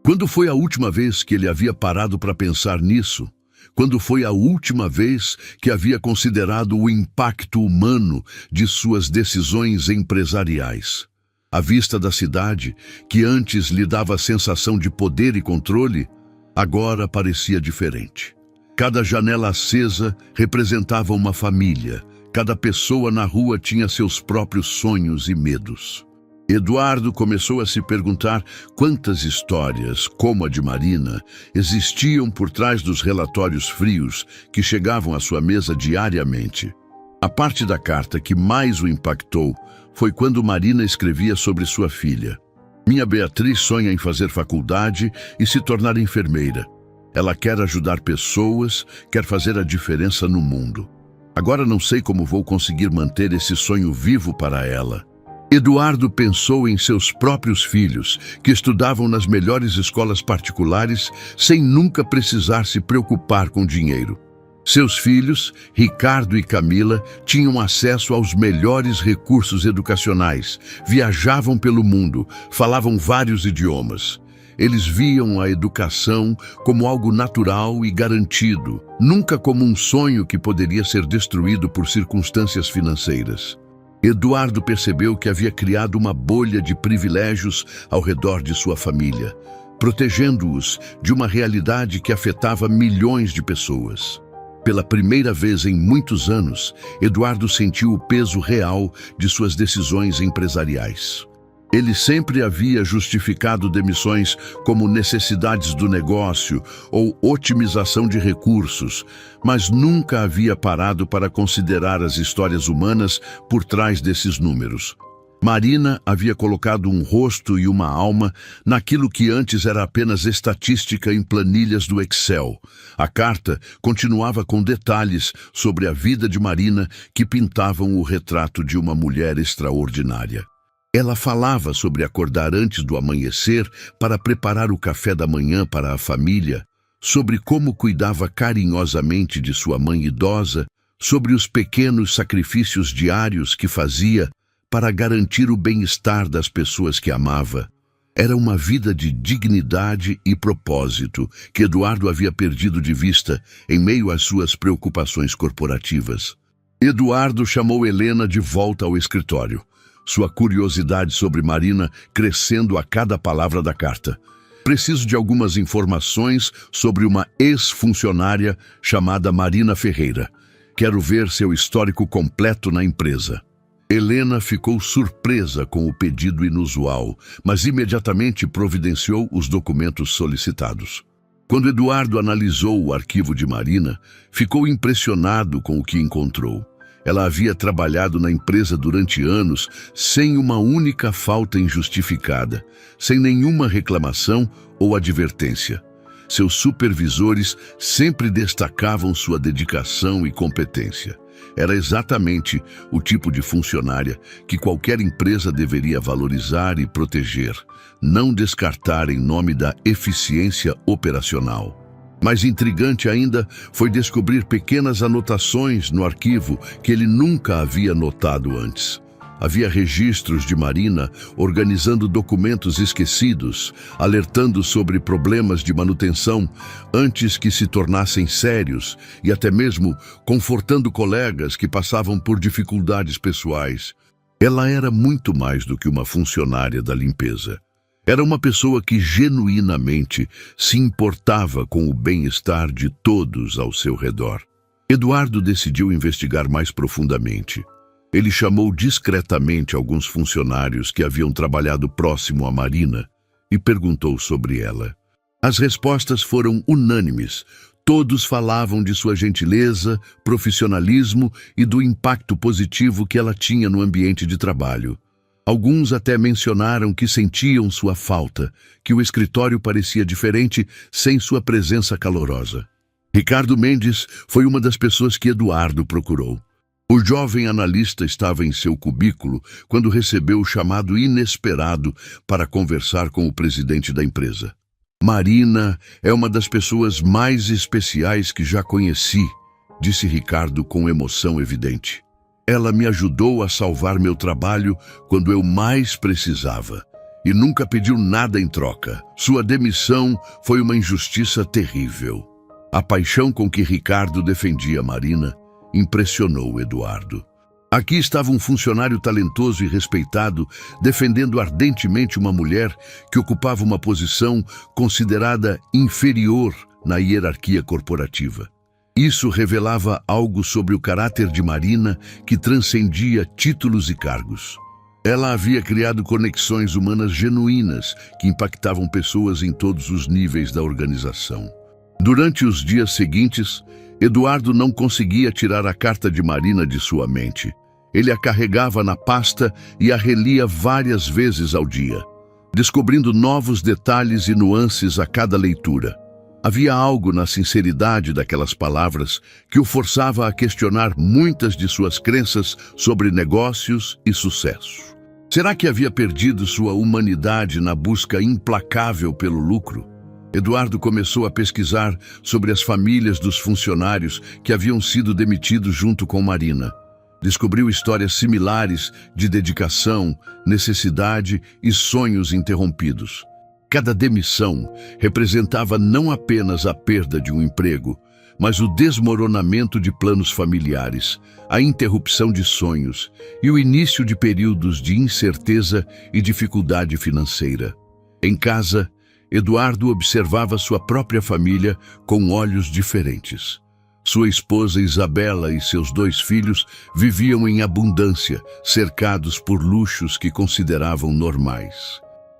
Quando foi a última vez que ele havia parado para pensar nisso? Quando foi a última vez que havia considerado o impacto humano de suas decisões empresariais? A vista da cidade, que antes lhe dava a sensação de poder e controle, agora parecia diferente. Cada janela acesa representava uma família. Cada pessoa na rua tinha seus próprios sonhos e medos. Eduardo começou a se perguntar quantas histórias, como a de Marina, existiam por trás dos relatórios frios que chegavam à sua mesa diariamente. A parte da carta que mais o impactou foi quando Marina escrevia sobre sua filha. Minha Beatriz sonha em fazer faculdade e se tornar enfermeira. Ela quer ajudar pessoas, quer fazer a diferença no mundo. Agora não sei como vou conseguir manter esse sonho vivo para ela. Eduardo pensou em seus próprios filhos, que estudavam nas melhores escolas particulares sem nunca precisar se preocupar com dinheiro. Seus filhos, Ricardo e Camila, tinham acesso aos melhores recursos educacionais, viajavam pelo mundo, falavam vários idiomas. Eles viam a educação como algo natural e garantido, nunca como um sonho que poderia ser destruído por circunstâncias financeiras. Eduardo percebeu que havia criado uma bolha de privilégios ao redor de sua família, protegendo-os de uma realidade que afetava milhões de pessoas. Pela primeira vez em muitos anos, Eduardo sentiu o peso real de suas decisões empresariais. Ele sempre havia justificado demissões como necessidades do negócio ou otimização de recursos, mas nunca havia parado para considerar as histórias humanas por trás desses números. Marina havia colocado um rosto e uma alma naquilo que antes era apenas estatística em planilhas do Excel. A carta continuava com detalhes sobre a vida de Marina que pintavam o retrato de uma mulher extraordinária. Ela falava sobre acordar antes do amanhecer para preparar o café da manhã para a família, sobre como cuidava carinhosamente de sua mãe idosa, sobre os pequenos sacrifícios diários que fazia para garantir o bem-estar das pessoas que amava. Era uma vida de dignidade e propósito que Eduardo havia perdido de vista em meio às suas preocupações corporativas. Eduardo chamou Helena de volta ao escritório, sua curiosidade sobre Marina crescendo a cada palavra da carta. Preciso de algumas informações sobre uma ex-funcionária chamada Marina Ferreira. Quero ver seu histórico completo na empresa. Helena ficou surpresa com o pedido inusual, mas imediatamente providenciou os documentos solicitados. Quando Eduardo analisou o arquivo de Marina, ficou impressionado com o que encontrou. Ela havia trabalhado na empresa durante anos sem uma única falta injustificada, sem nenhuma reclamação ou advertência. Seus supervisores sempre destacavam sua dedicação e competência. Era exatamente o tipo de funcionária que qualquer empresa deveria valorizar e proteger, não descartar em nome da eficiência operacional. Mais intrigante ainda foi descobrir pequenas anotações no arquivo que ele nunca havia notado antes. Havia registros de Marina organizando documentos esquecidos, alertando sobre problemas de manutenção antes que se tornassem sérios e até mesmo confortando colegas que passavam por dificuldades pessoais. Ela era muito mais do que uma funcionária da limpeza. Era uma pessoa que genuinamente se importava com o bem-estar de todos ao seu redor. Eduardo decidiu investigar mais profundamente. Ele chamou discretamente alguns funcionários que haviam trabalhado próximo a Marina e perguntou sobre ela. As respostas foram unânimes. Todos falavam de sua gentileza, profissionalismo e do impacto positivo que ela tinha no ambiente de trabalho. Alguns até mencionaram que sentiam sua falta, que o escritório parecia diferente sem sua presença calorosa. Ricardo Mendes foi uma das pessoas que Eduardo procurou. O jovem analista estava em seu cubículo quando recebeu o chamado inesperado para conversar com o presidente da empresa. Marina é uma das pessoas mais especiais que já conheci, disse Ricardo com emoção evidente. Ela me ajudou a salvar meu trabalho quando eu mais precisava, e nunca pediu nada em troca. Sua demissão foi uma injustiça terrível. A paixão com que Ricardo defendia Marina impressionou Eduardo. Aqui estava um funcionário talentoso e respeitado, defendendo ardentemente uma mulher que ocupava uma posição considerada inferior na hierarquia corporativa. Isso revelava algo sobre o caráter de Marina que transcendia títulos e cargos. Ela havia criado conexões humanas genuínas que impactavam pessoas em todos os níveis da organização. Durante os dias seguintes, Eduardo não conseguia tirar a carta de Marina de sua mente. Ele a carregava na pasta e a relia várias vezes ao dia, descobrindo novos detalhes e nuances a cada leitura. Havia algo na sinceridade daquelas palavras que o forçava a questionar muitas de suas crenças sobre negócios e sucesso. Será que havia perdido sua humanidade na busca implacável pelo lucro? Eduardo começou a pesquisar sobre as famílias dos funcionários que haviam sido demitidos junto com Marina. Descobriu histórias similares de dedicação, necessidade e sonhos interrompidos. Cada demissão representava não apenas a perda de um emprego, mas o desmoronamento de planos familiares, a interrupção de sonhos e o início de períodos de incerteza e dificuldade financeira. Em casa, Eduardo observava sua própria família com olhos diferentes. Sua esposa Isabela e seus 2 filhos viviam em abundância, cercados por luxos que consideravam normais.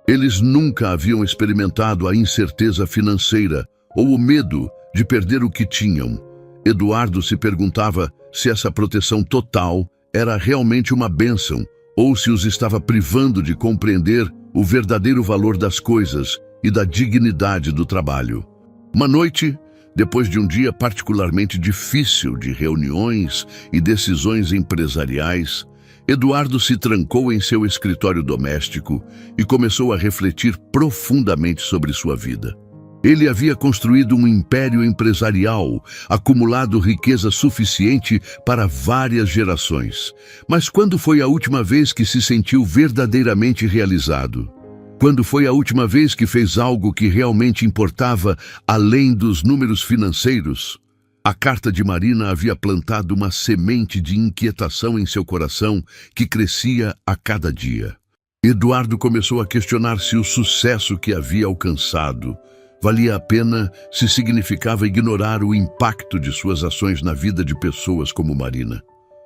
Eles nunca haviam experimentado a incerteza financeira ou o medo de perder o que tinham. Eduardo se perguntava se essa proteção total era realmente uma bênção ou se os estava privando de compreender o verdadeiro valor das coisas e da dignidade do trabalho. Uma noite, depois de um dia particularmente difícil de reuniões e decisões empresariais, Eduardo se trancou em seu escritório doméstico e começou a refletir profundamente sobre sua vida. Ele havia construído um império empresarial, acumulado riqueza suficiente para várias gerações. Mas quando foi a última vez que se sentiu verdadeiramente realizado? Quando foi a última vez que fez algo que realmente importava além dos números financeiros? A carta de Marina havia plantado uma semente de inquietação em seu coração que crescia a cada dia. Eduardo começou a questionar se o sucesso que havia alcançado valia a pena, se significava ignorar o impacto de suas ações na vida de pessoas como Marina.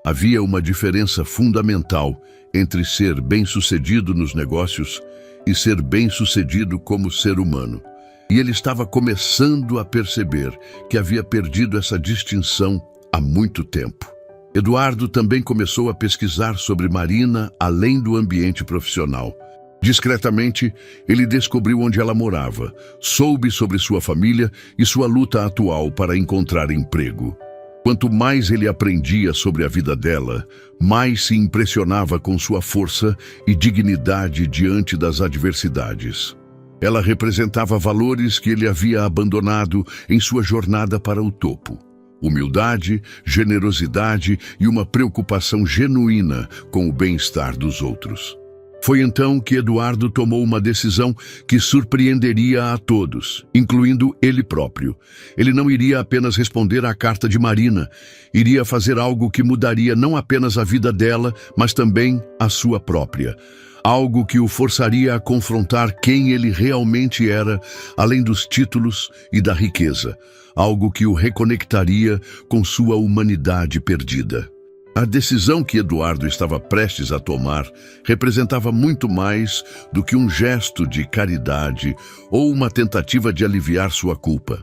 Havia uma diferença fundamental entre ser bem-sucedido nos negócios e ser bem-sucedido como ser humano. E ele estava começando a perceber que havia perdido essa distinção há muito tempo. Eduardo também começou a pesquisar sobre Marina além do ambiente profissional. Discretamente, ele descobriu onde ela morava, soube sobre sua família e sua luta atual para encontrar emprego. Quanto mais ele aprendia sobre a vida dela, mais se impressionava com sua força e dignidade diante das adversidades. Ela representava valores que ele havia abandonado em sua jornada para o topo. Humildade, generosidade e uma preocupação genuína com o bem-estar dos outros. Foi então que Eduardo tomou uma decisão que surpreenderia a todos, incluindo ele próprio. Ele não iria apenas responder à carta de Marina, iria fazer algo que mudaria não apenas a vida dela, mas também a sua própria. Algo que o forçaria a confrontar quem ele realmente era, além dos títulos e da riqueza. Algo que o reconectaria com sua humanidade perdida. A decisão que Eduardo estava prestes a tomar representava muito mais do que um gesto de caridade ou uma tentativa de aliviar sua culpa.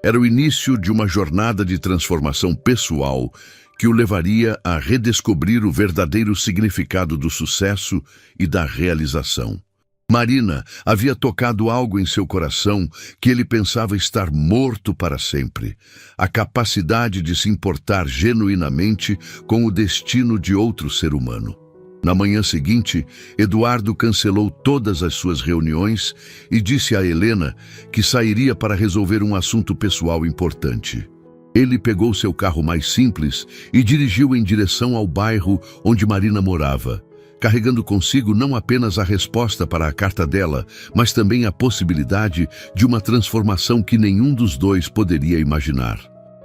Era o início de uma jornada de transformação pessoal que o levaria a redescobrir o verdadeiro significado do sucesso e da realização. Marina havia tocado algo em seu coração que ele pensava estar morto para sempre. A capacidade de se importar genuinamente com o destino de outro ser humano. Na manhã seguinte, Eduardo cancelou todas as suas reuniões e disse a Helena que sairia para resolver um assunto pessoal importante. Ele pegou seu carro mais simples e dirigiu em direção ao bairro onde Marina morava. carregando consigo não apenas a resposta para a carta dela, mas também a possibilidade de uma transformação que nenhum dos dois poderia imaginar.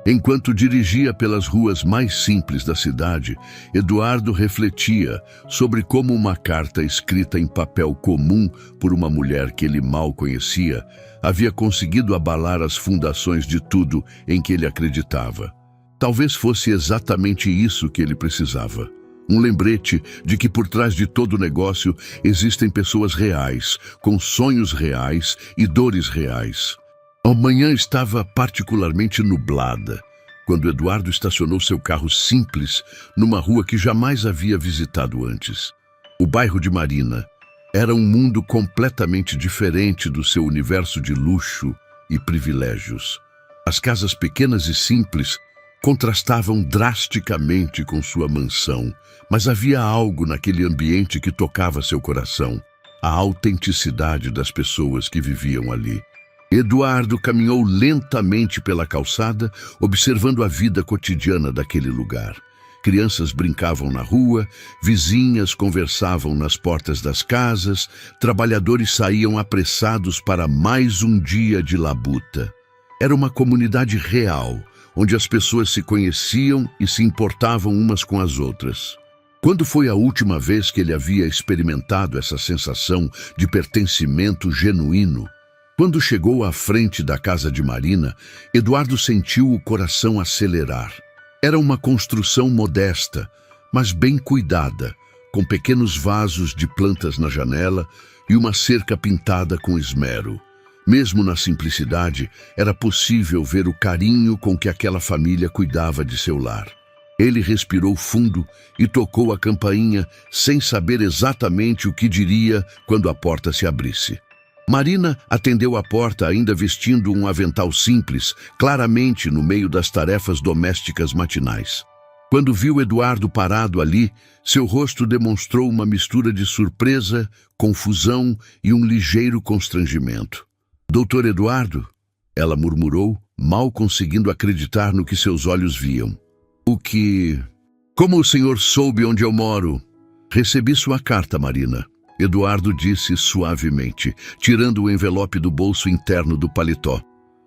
Enquanto dirigia pelas ruas mais simples da cidade, Eduardo refletia sobre como uma carta escrita em papel comum por uma mulher que ele mal conhecia havia conseguido abalar as fundações de tudo em que ele acreditava. Talvez fosse exatamente isso que ele precisava. Um lembrete de que por trás de todo negócio existem pessoas reais, com sonhos reais e dores reais. A manhã estava particularmente nublada, quando Eduardo estacionou seu carro simples numa rua que jamais havia visitado antes. O bairro de Marina era um mundo completamente diferente do seu universo de luxo e privilégios. As casas pequenas e simples contrastavam drasticamente com sua mansão, mas havia algo naquele ambiente que tocava seu coração, a autenticidade das pessoas que viviam ali. Eduardo caminhou lentamente pela calçada, observando a vida cotidiana daquele lugar. Crianças brincavam na rua, vizinhas conversavam nas portas das casas, trabalhadores saíam apressados para mais um dia de labuta. Era uma comunidade real, onde as pessoas se conheciam e se importavam umas com as outras. Quando foi a última vez que ele havia experimentado essa sensação de pertencimento genuíno? Quando chegou à frente da casa de Marina, Eduardo sentiu o coração acelerar. Era uma construção modesta, mas bem cuidada, com pequenos vasos de plantas na janela e uma cerca pintada com esmero. Mesmo na simplicidade, era possível ver o carinho com que aquela família cuidava de seu lar. Ele respirou fundo e tocou a campainha sem saber exatamente o que diria quando a porta se abrisse. Marina atendeu a porta ainda vestindo um avental simples, claramente no meio das tarefas domésticas matinais. Quando viu Eduardo parado ali, seu rosto demonstrou uma mistura de surpresa, confusão e um ligeiro constrangimento. "Doutor Eduardo?" ela murmurou, mal conseguindo acreditar no que seus olhos viam. Como o senhor soube onde eu moro?" "Recebi sua carta, Marina," Eduardo disse suavemente, tirando o envelope do bolso interno do paletó.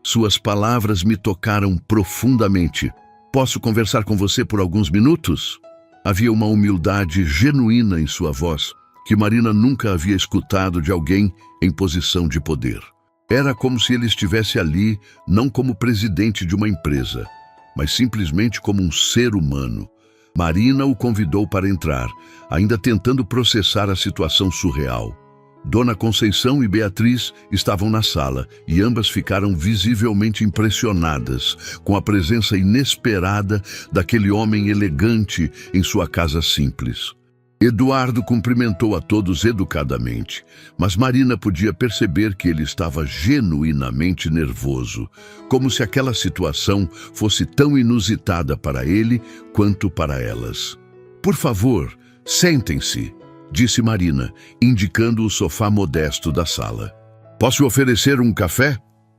"Suas palavras me tocaram profundamente. Posso conversar com você por alguns minutos?" Havia uma humildade genuína em sua voz, que Marina nunca havia escutado de alguém em posição de poder. Era como se ele estivesse ali, não como presidente de uma empresa, mas simplesmente como um ser humano. Marina o convidou para entrar, ainda tentando processar a situação surreal. Dona Conceição e Beatriz estavam na sala e ambas ficaram visivelmente impressionadas com a presença inesperada daquele homem elegante em sua casa simples. Eduardo cumprimentou a todos educadamente, mas Marina podia perceber que ele estava genuinamente nervoso, como se aquela situação fosse tão inusitada para ele quanto para elas. "Por favor, sentem-se", disse Marina, indicando o sofá modesto da sala. "Posso oferecer um café?"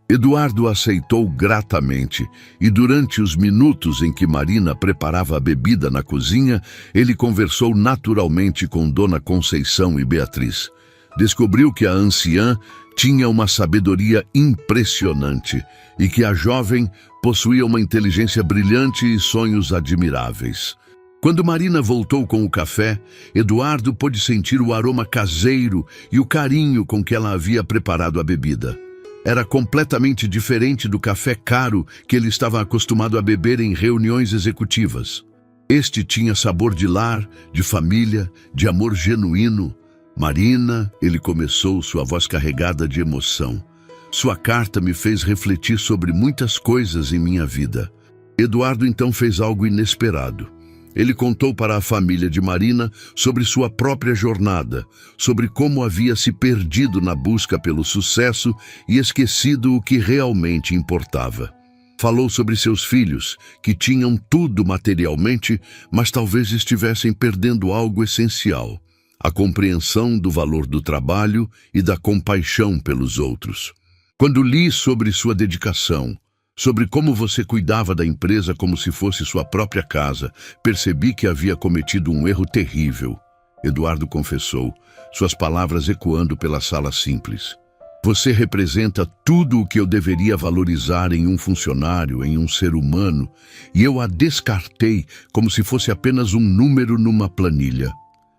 Eduardo aceitou gratamente, e durante os minutos em que Marina preparava a bebida na cozinha, ele conversou naturalmente com Dona Conceição e Beatriz. Descobriu que a anciã tinha uma sabedoria impressionante e que a jovem possuía uma inteligência brilhante e sonhos admiráveis. Quando Marina voltou com o café, Eduardo pôde sentir o aroma caseiro e o carinho com que ela havia preparado a bebida. Era completamente diferente do café caro que ele estava acostumado a beber em reuniões executivas. Este tinha sabor de lar, de família, de amor genuíno. "Marina", ele começou, sua voz carregada de emoção. "Sua carta me fez refletir sobre muitas coisas em minha vida." Eduardo então fez algo inesperado. Ele contou para a família de Marina sobre sua própria jornada, sobre como havia se perdido na busca pelo sucesso e esquecido o que realmente importava. Falou sobre seus filhos, que tinham tudo materialmente, mas talvez estivessem perdendo algo essencial: a compreensão do valor do trabalho e da compaixão pelos outros. "Quando li sobre sua dedicação, sobre como você cuidava da empresa como se fosse sua própria casa, percebi que havia cometido um erro terrível." Eduardo confessou, suas palavras ecoando pela sala simples. Você representa tudo o que eu deveria valorizar em um funcionário, em um ser humano, e eu a descartei como se fosse apenas um número numa planilha.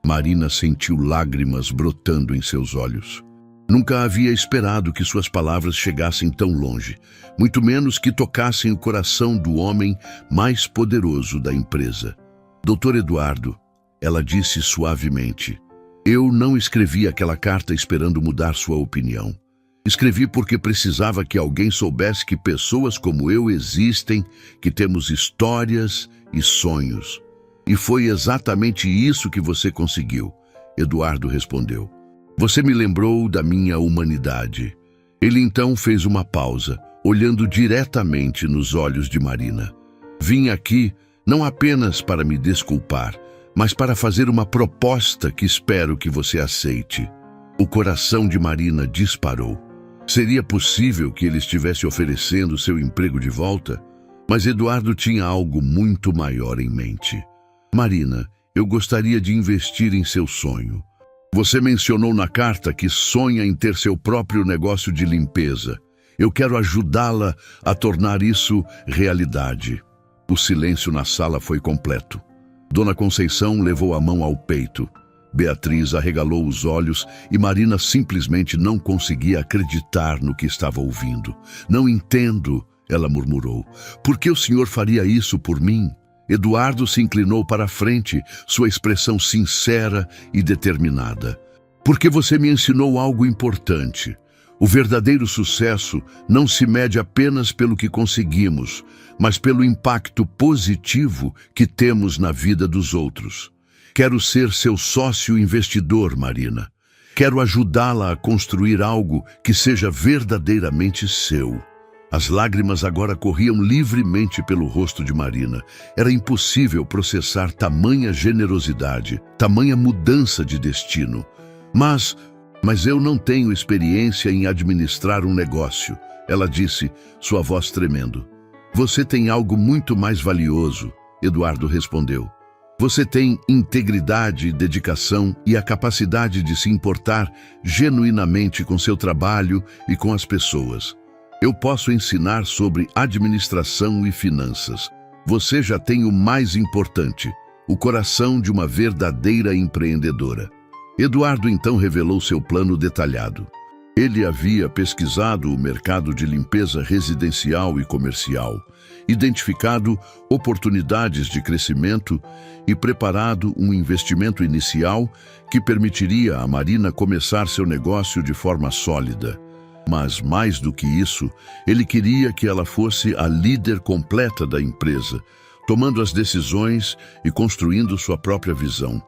Marina sentiu lágrimas brotando em seus olhos. Nunca havia esperado que suas palavras chegassem tão longe, muito menos que tocassem o coração do homem mais poderoso da empresa. Doutor Eduardo, ela disse suavemente, eu não escrevi aquela carta esperando mudar sua opinião. Escrevi porque precisava que alguém soubesse que pessoas como eu existem, que temos histórias e sonhos. E foi exatamente isso que você conseguiu, Eduardo respondeu. Você me lembrou da minha humanidade. Ele então fez uma pausa, olhando diretamente nos olhos de Marina. Vim aqui não apenas para me desculpar, mas para fazer uma proposta que espero que você aceite. O coração de Marina disparou. Seria possível que ele estivesse oferecendo seu emprego de volta? Mas Eduardo tinha algo muito maior em mente. Marina, eu gostaria de investir em seu sonho. Você mencionou na carta que sonha em ter seu próprio negócio de limpeza. Eu quero ajudá-la a tornar isso realidade. O silêncio na sala foi completo. Dona Conceição levou a mão ao peito. Beatriz arregalou os olhos e Marina simplesmente não conseguia acreditar no que estava ouvindo. Não entendo, ela murmurou. Por que o senhor faria isso por mim? Eduardo se inclinou para a frente, sua expressão sincera e determinada. Porque você me ensinou algo importante. O verdadeiro sucesso não se mede apenas pelo que conseguimos, mas pelo impacto positivo que temos na vida dos outros. Quero ser seu sócio investidor, Marina. Quero ajudá-la a construir algo que seja verdadeiramente seu. As lágrimas agora corriam livremente pelo rosto de Marina. Era impossível processar tamanha generosidade, tamanha mudança de destino. Mas eu não tenho experiência em administrar um negócio, ela disse, sua voz tremendo. Você tem algo muito mais valioso, Eduardo respondeu. Você tem integridade, dedicação e a capacidade de se importar genuinamente com seu trabalho e com as pessoas. Eu posso ensinar sobre administração e finanças. Você já tem o mais importante, o coração de uma verdadeira empreendedora. Eduardo então revelou seu plano detalhado. Ele havia pesquisado o mercado de limpeza residencial e comercial, identificado oportunidades de crescimento e preparado um investimento inicial que permitiria a Marina começar seu negócio de forma sólida. Mas, mais do que isso, ele queria que ela fosse a líder completa da empresa, tomando as decisões e construindo sua própria visão.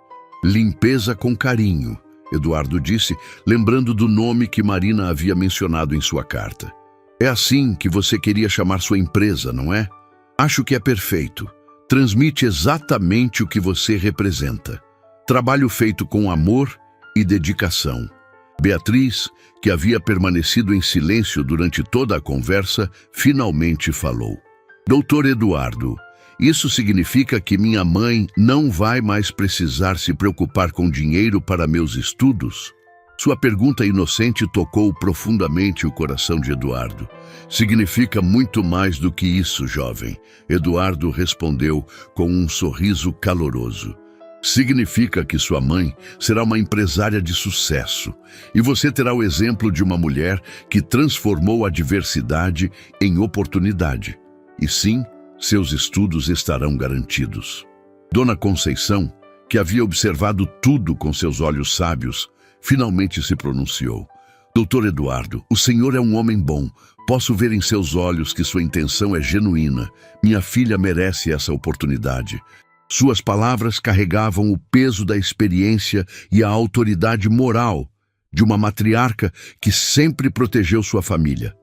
Limpeza com carinho, Eduardo disse, lembrando do nome que Marina havia mencionado em sua carta. É assim que você queria chamar sua empresa, não é? Acho que é perfeito. Transmite exatamente o que você representa. Trabalho feito com amor e dedicação. Beatriz, que havia permanecido em silêncio durante toda a conversa, finalmente falou. Doutor Eduardo, isso significa que minha mãe não vai mais precisar se preocupar com dinheiro para meus estudos? Sua pergunta inocente tocou profundamente o coração de Eduardo. Significa muito mais do que isso, jovem, Eduardo respondeu com um sorriso caloroso. Significa que sua mãe será uma empresária de sucesso e você terá o exemplo de uma mulher que transformou a adversidade em oportunidade. E sim, seus estudos estarão garantidos. Dona Conceição, que havia observado tudo com seus olhos sábios, finalmente se pronunciou. Doutor Eduardo, o senhor é um homem bom. Posso ver em seus olhos que sua intenção é genuína. Minha filha merece essa oportunidade. Suas palavras carregavam o peso da experiência e a autoridade moral de uma matriarca que sempre protegeu sua família.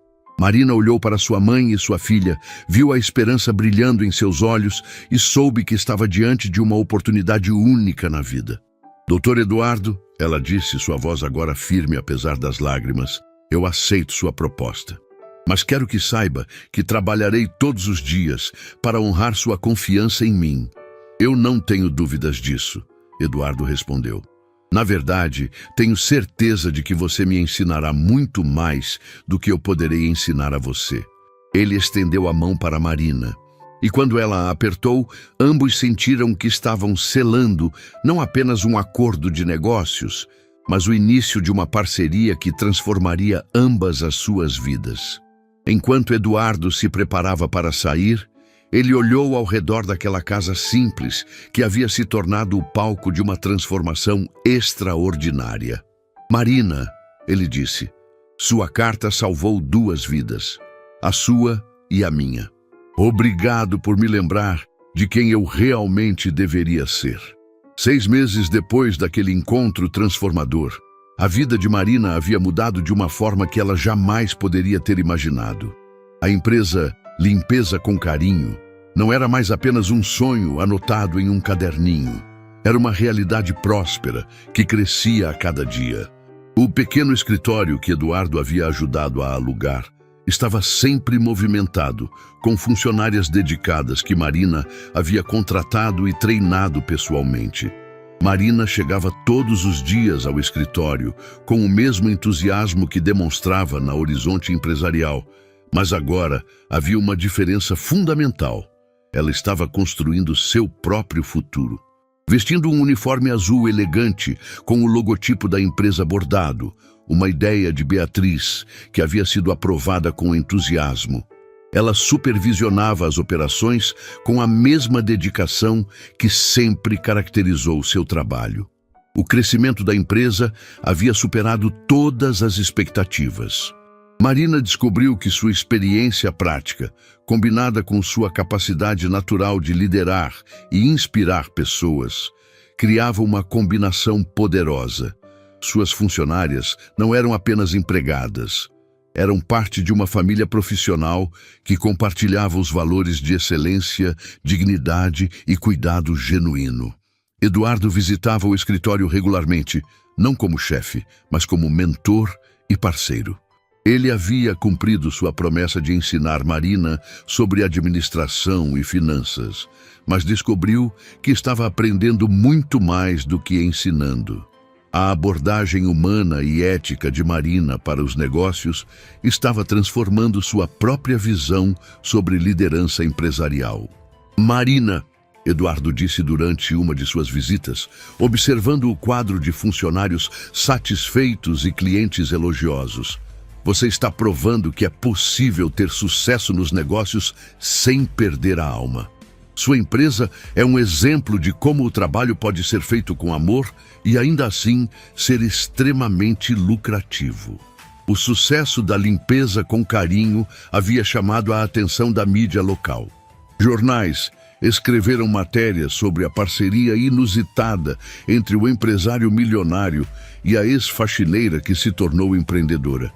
Marina olhou para sua mãe e sua filha, viu a esperança brilhando em seus olhos e soube que estava diante de uma oportunidade única na vida. Doutor Eduardo, ela disse, sua voz agora firme apesar das lágrimas, eu aceito sua proposta. Mas quero que saiba que trabalharei todos os dias para honrar sua confiança em mim. Eu não tenho dúvidas disso, Eduardo respondeu. Na verdade, tenho certeza de que você me ensinará muito mais do que eu poderei ensinar a você. Ele estendeu a mão para Marina. E quando ela a apertou, ambos sentiram que estavam selando não apenas um acordo de negócios, mas o início de uma parceria que transformaria ambas as suas vidas. Enquanto Eduardo se preparava para sair, ele olhou ao redor daquela casa simples que havia se tornado o palco de uma transformação extraordinária. Marina, ele disse, sua carta salvou 2 vidas, a sua e a minha. Obrigado por me lembrar de quem eu realmente deveria ser. 6 meses depois daquele encontro transformador, a vida de Marina havia mudado de uma forma que ela jamais poderia ter imaginado. A empresa Limpeza com Carinho não era mais apenas um sonho anotado em um caderninho. Era uma realidade próspera que crescia a cada dia. O pequeno escritório que Eduardo havia ajudado a alugar estava sempre movimentado, com funcionárias dedicadas que Marina havia contratado e treinado pessoalmente. Marina chegava todos os dias ao escritório com o mesmo entusiasmo que demonstrava na Horizonte Empresarial, mas agora havia uma diferença fundamental. Ela estava construindo seu próprio futuro. Vestindo um uniforme azul elegante com o logotipo da empresa bordado, uma ideia de Beatriz que havia sido aprovada com entusiasmo. Ela supervisionava as operações com a mesma dedicação que sempre caracterizou seu trabalho. O crescimento da empresa havia superado todas as expectativas. Marina descobriu que sua experiência prática, combinada com sua capacidade natural de liderar e inspirar pessoas, criava uma combinação poderosa. Suas funcionárias não eram apenas empregadas, eram parte de uma família profissional que compartilhava os valores de excelência, dignidade e cuidado genuíno. Eduardo visitava o escritório regularmente, não como chefe, mas como mentor e parceiro. Ele havia cumprido sua promessa de ensinar Marina sobre administração e finanças, mas descobriu que estava aprendendo muito mais do que ensinando. A abordagem humana e ética de Marina para os negócios estava transformando sua própria visão sobre liderança empresarial. Marina, Eduardo disse durante uma de suas visitas, observando o quadro de funcionários satisfeitos e clientes elogiosos. Você está provando que é possível ter sucesso nos negócios sem perder a alma. Sua empresa é um exemplo de como o trabalho pode ser feito com amor e ainda assim ser extremamente lucrativo. O sucesso da Limpeza com Carinho havia chamado a atenção da mídia local. Jornais escreveram matérias sobre a parceria inusitada entre o empresário milionário e a ex-faxineira que se tornou empreendedora.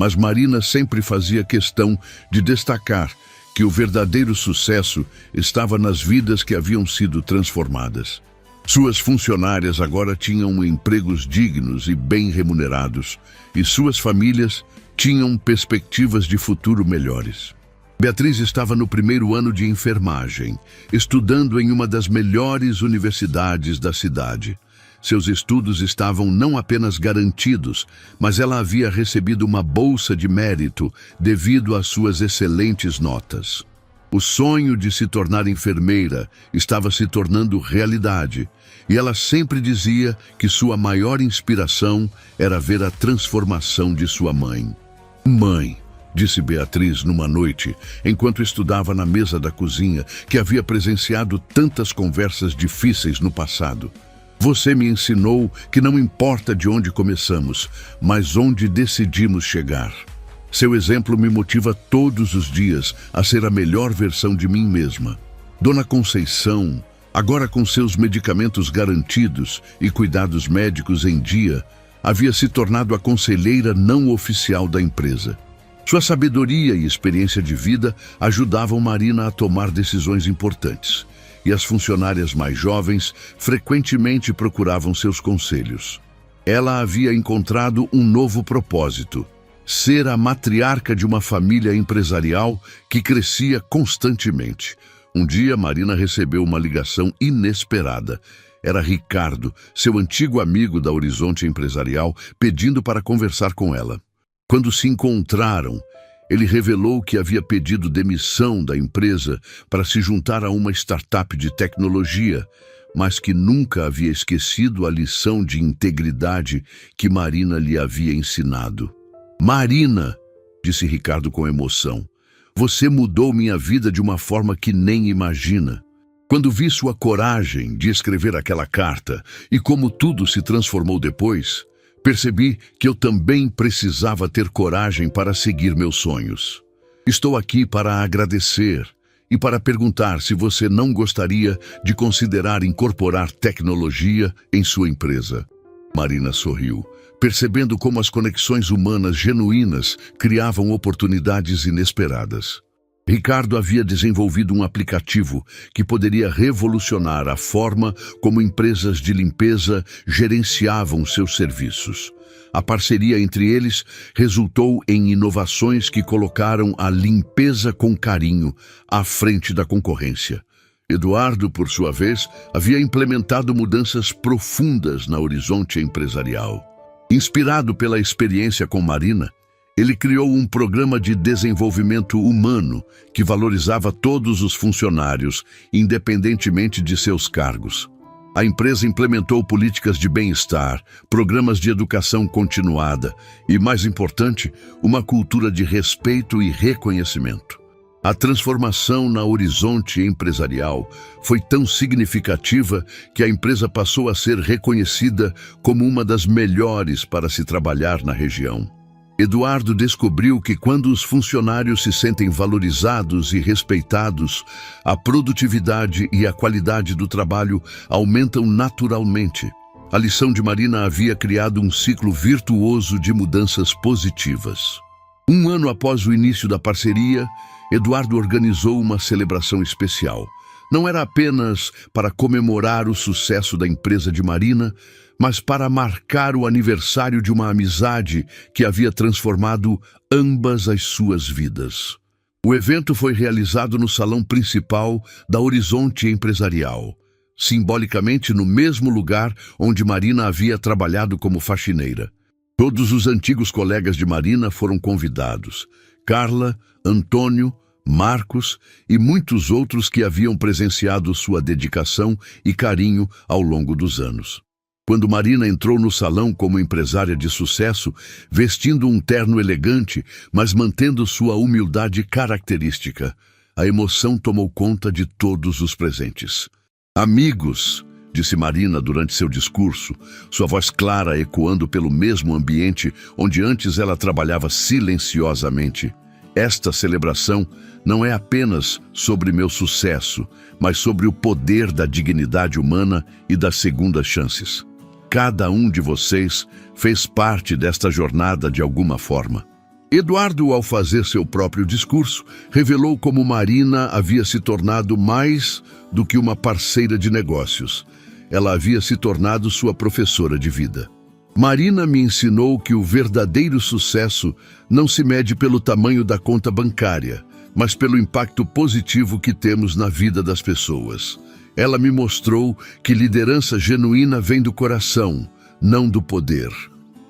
Mas Marina sempre fazia questão de destacar que o verdadeiro sucesso estava nas vidas que haviam sido transformadas. Suas funcionárias agora tinham empregos dignos e bem remunerados, e suas famílias tinham perspectivas de futuro melhores. Beatriz estava no 1º ano de enfermagem, estudando em uma das melhores universidades da cidade. Seus estudos estavam não apenas garantidos, mas ela havia recebido uma bolsa de mérito devido às suas excelentes notas. O sonho de se tornar enfermeira estava se tornando realidade, e ela sempre dizia que sua maior inspiração era ver a transformação de sua mãe. "Mãe", disse Beatriz numa noite, enquanto estudava na mesa da cozinha, que havia presenciado tantas conversas difíceis no passado. "Você me ensinou que não importa de onde começamos, mas onde decidimos chegar. Seu exemplo me motiva todos os dias a ser a melhor versão de mim mesma." Dona Conceição, agora com seus medicamentos garantidos e cuidados médicos em dia, havia se tornado a conselheira não oficial da empresa. Sua sabedoria e experiência de vida ajudavam Marina a tomar decisões importantes, e as funcionárias mais jovens frequentemente procuravam seus conselhos. Ela havia encontrado um novo propósito: ser a matriarca de uma família empresarial que crescia constantemente. Um dia, Marina recebeu uma ligação inesperada. Era Ricardo, seu antigo amigo da Horizonte Empresarial, pedindo para conversar com ela. Quando se encontraram, ele revelou que havia pedido demissão da empresa para se juntar a uma startup de tecnologia, mas que nunca havia esquecido a lição de integridade que Marina lhe havia ensinado. "Marina", disse Ricardo com emoção, "você mudou minha vida de uma forma que nem imagina. Quando vi sua coragem de escrever aquela carta e como tudo se transformou depois, percebi que eu também precisava ter coragem para seguir meus sonhos. Estou aqui para agradecer e para perguntar se você não gostaria de considerar incorporar tecnologia em sua empresa." Marina sorriu, percebendo como as conexões humanas genuínas criavam oportunidades inesperadas. Ricardo havia desenvolvido um aplicativo que poderia revolucionar a forma como empresas de limpeza gerenciavam seus serviços. A parceria entre eles resultou em inovações que colocaram a limpeza com carinho à frente da concorrência. Eduardo, por sua vez, havia implementado mudanças profundas na Horizonte Empresarial. Inspirado pela experiência com Marina, ele criou um programa de desenvolvimento humano que valorizava todos os funcionários, independentemente de seus cargos. A empresa implementou políticas de bem-estar, programas de educação continuada e, mais importante, uma cultura de respeito e reconhecimento. A transformação na Horizonte Empresarial foi tão significativa que a empresa passou a ser reconhecida como uma das melhores para se trabalhar na região. Eduardo descobriu que quando os funcionários se sentem valorizados e respeitados, a produtividade e a qualidade do trabalho aumentam naturalmente. A lição de Marina havia criado um ciclo virtuoso de mudanças positivas. Um ano após o início da parceria, Eduardo organizou uma celebração especial. Não era apenas para comemorar o sucesso da empresa de Marina, mas para marcar o aniversário de uma amizade que havia transformado ambas as suas vidas. O evento foi realizado no salão principal da Horizonte Empresarial, simbolicamente no mesmo lugar onde Marina havia trabalhado como faxineira. Todos os antigos colegas de Marina foram convidados: Carla, Antônio, Marcos e muitos outros que haviam presenciado sua dedicação e carinho ao longo dos anos. Quando Marina entrou no salão como empresária de sucesso, vestindo um terno elegante, mas mantendo sua humildade característica, a emoção tomou conta de todos os presentes. "Amigos", disse Marina durante seu discurso, sua voz clara ecoando pelo mesmo ambiente onde antes ela trabalhava silenciosamente. "Esta celebração não é apenas sobre meu sucesso, mas sobre o poder da dignidade humana e das segundas chances. Cada um de vocês fez parte desta jornada de alguma forma." Eduardo, ao fazer seu próprio discurso, revelou como Marina havia se tornado mais do que uma parceira de negócios. Ela havia se tornado sua professora de vida. "Marina me ensinou que o verdadeiro sucesso não se mede pelo tamanho da conta bancária, mas pelo impacto positivo que temos na vida das pessoas. Ela me mostrou que liderança genuína vem do coração, não do poder."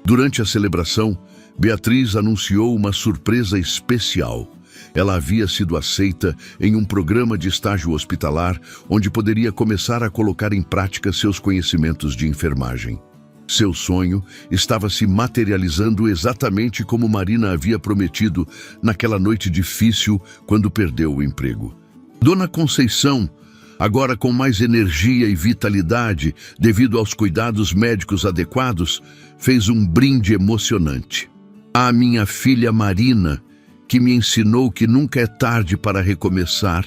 Durante a celebração, Beatriz anunciou uma surpresa especial. Ela havia sido aceita em um programa de estágio hospitalar, onde poderia começar a colocar em prática seus conhecimentos de enfermagem. Seu sonho estava se materializando exatamente como Marina havia prometido naquela noite difícil quando perdeu o emprego. Dona Conceição, agora com mais energia e vitalidade devido aos cuidados médicos adequados, fez um brinde emocionante. "À minha filha Marina, que me ensinou que nunca é tarde para recomeçar,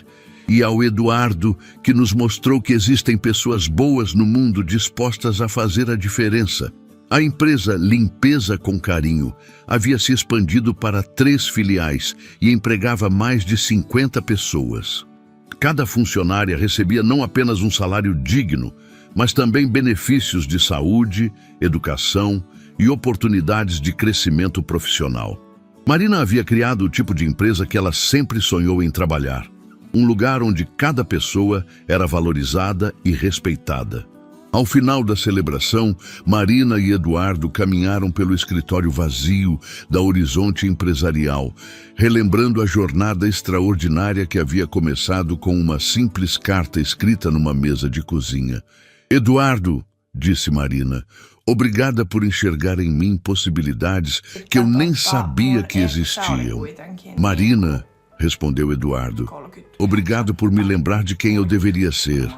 e ao Eduardo, que nos mostrou que existem pessoas boas no mundo dispostas a fazer a diferença." A empresa Limpeza com Carinho havia se expandido para 3 filiais e empregava mais de 50 pessoas. Cada funcionária recebia não apenas um salário digno, mas também benefícios de saúde, educação e oportunidades de crescimento profissional. Marina havia criado o tipo de empresa que ela sempre sonhou em trabalhar. Um lugar onde cada pessoa era valorizada e respeitada. Ao final da celebração, Marina e Eduardo caminharam pelo escritório vazio da Horizonte Empresarial, relembrando a jornada extraordinária que havia começado com uma simples carta escrita numa mesa de cozinha. Eduardo, disse Marina, obrigada por enxergar em mim possibilidades que eu nem sabia que existiam. Marina, respondeu Eduardo, obrigado por me lembrar de quem eu deveria ser.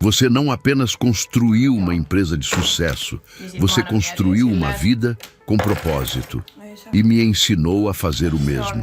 Você não apenas construiu uma empresa de sucesso, você construiu uma vida com propósito e me ensinou a fazer o mesmo.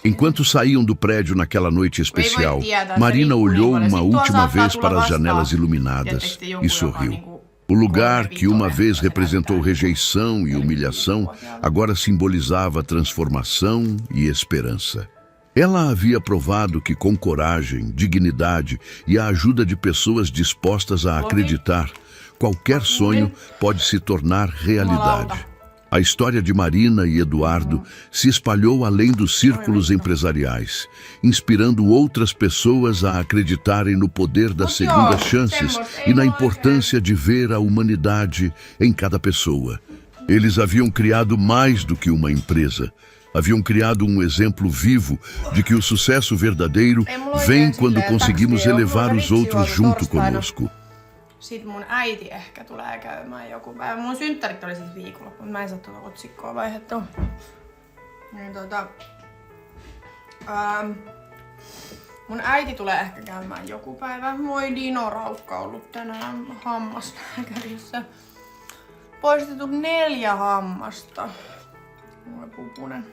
Enquanto saíam do prédio naquela noite especial, Marina olhou uma última vez para as janelas iluminadas e sorriu. O lugar que uma vez representou rejeição e humilhação, agora simbolizava transformação e esperança. Ela havia provado que com coragem, dignidade e a ajuda de pessoas dispostas a acreditar, qualquer sonho pode se tornar realidade. A história de Marina e Eduardo se espalhou além dos círculos empresariais, inspirando outras pessoas a acreditarem no poder das segundas chances e na importância de ver a humanidade em cada pessoa. Eles haviam criado mais do que uma empresa. Haviam criado um exemplo vivo de que o sucesso verdadeiro vem quando conseguimos elevar os outros junto conosco. Sitten mun äiti ehkä tulee käymään joku päivä. Mun synttärit oli siis viikolla, mutta mä en saa tuota otsikkoa vaihdettua. Niin mun äiti tulee ehkä käymään joku päivä. Moi Dino Raukka ollut tänään hammaslääkärissä. Poistettu 4 hammasta. Voi pupunen.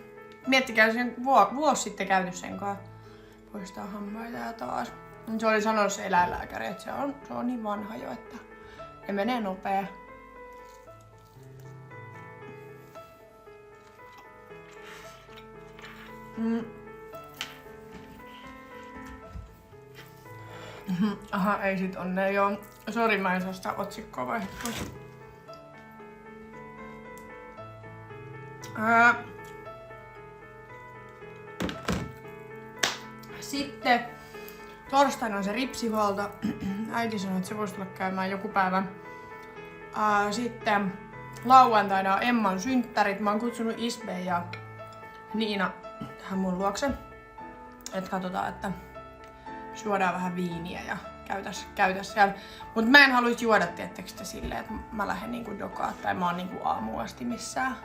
Miettikää sen vuosi sitten käyty sen kanssa. Poistaa hammaita ja taas. Se oli sanonut se eläinlääkäri, että se on niin vanha jo, että ne menee nopea. Aha, ei sit onne joo. Sori, mä en saa sitä otsikkoa vaihdettua. Sitten torstaina on se ripsihuolto. Äiti sanoi, että se voisi tulla käymään joku päivä. Sitten lauantaina on Emman synttärit. Mä oon kutsunut Isbe ja Niina tähän mun luokse. Et katsotaan, että juodaan vähän viiniä ja käytäs siellä. Mut mä en haluis juoda tiettekö silleen, että mä lähden niinku dokaa tai mä oon niinku aamuun asti missään.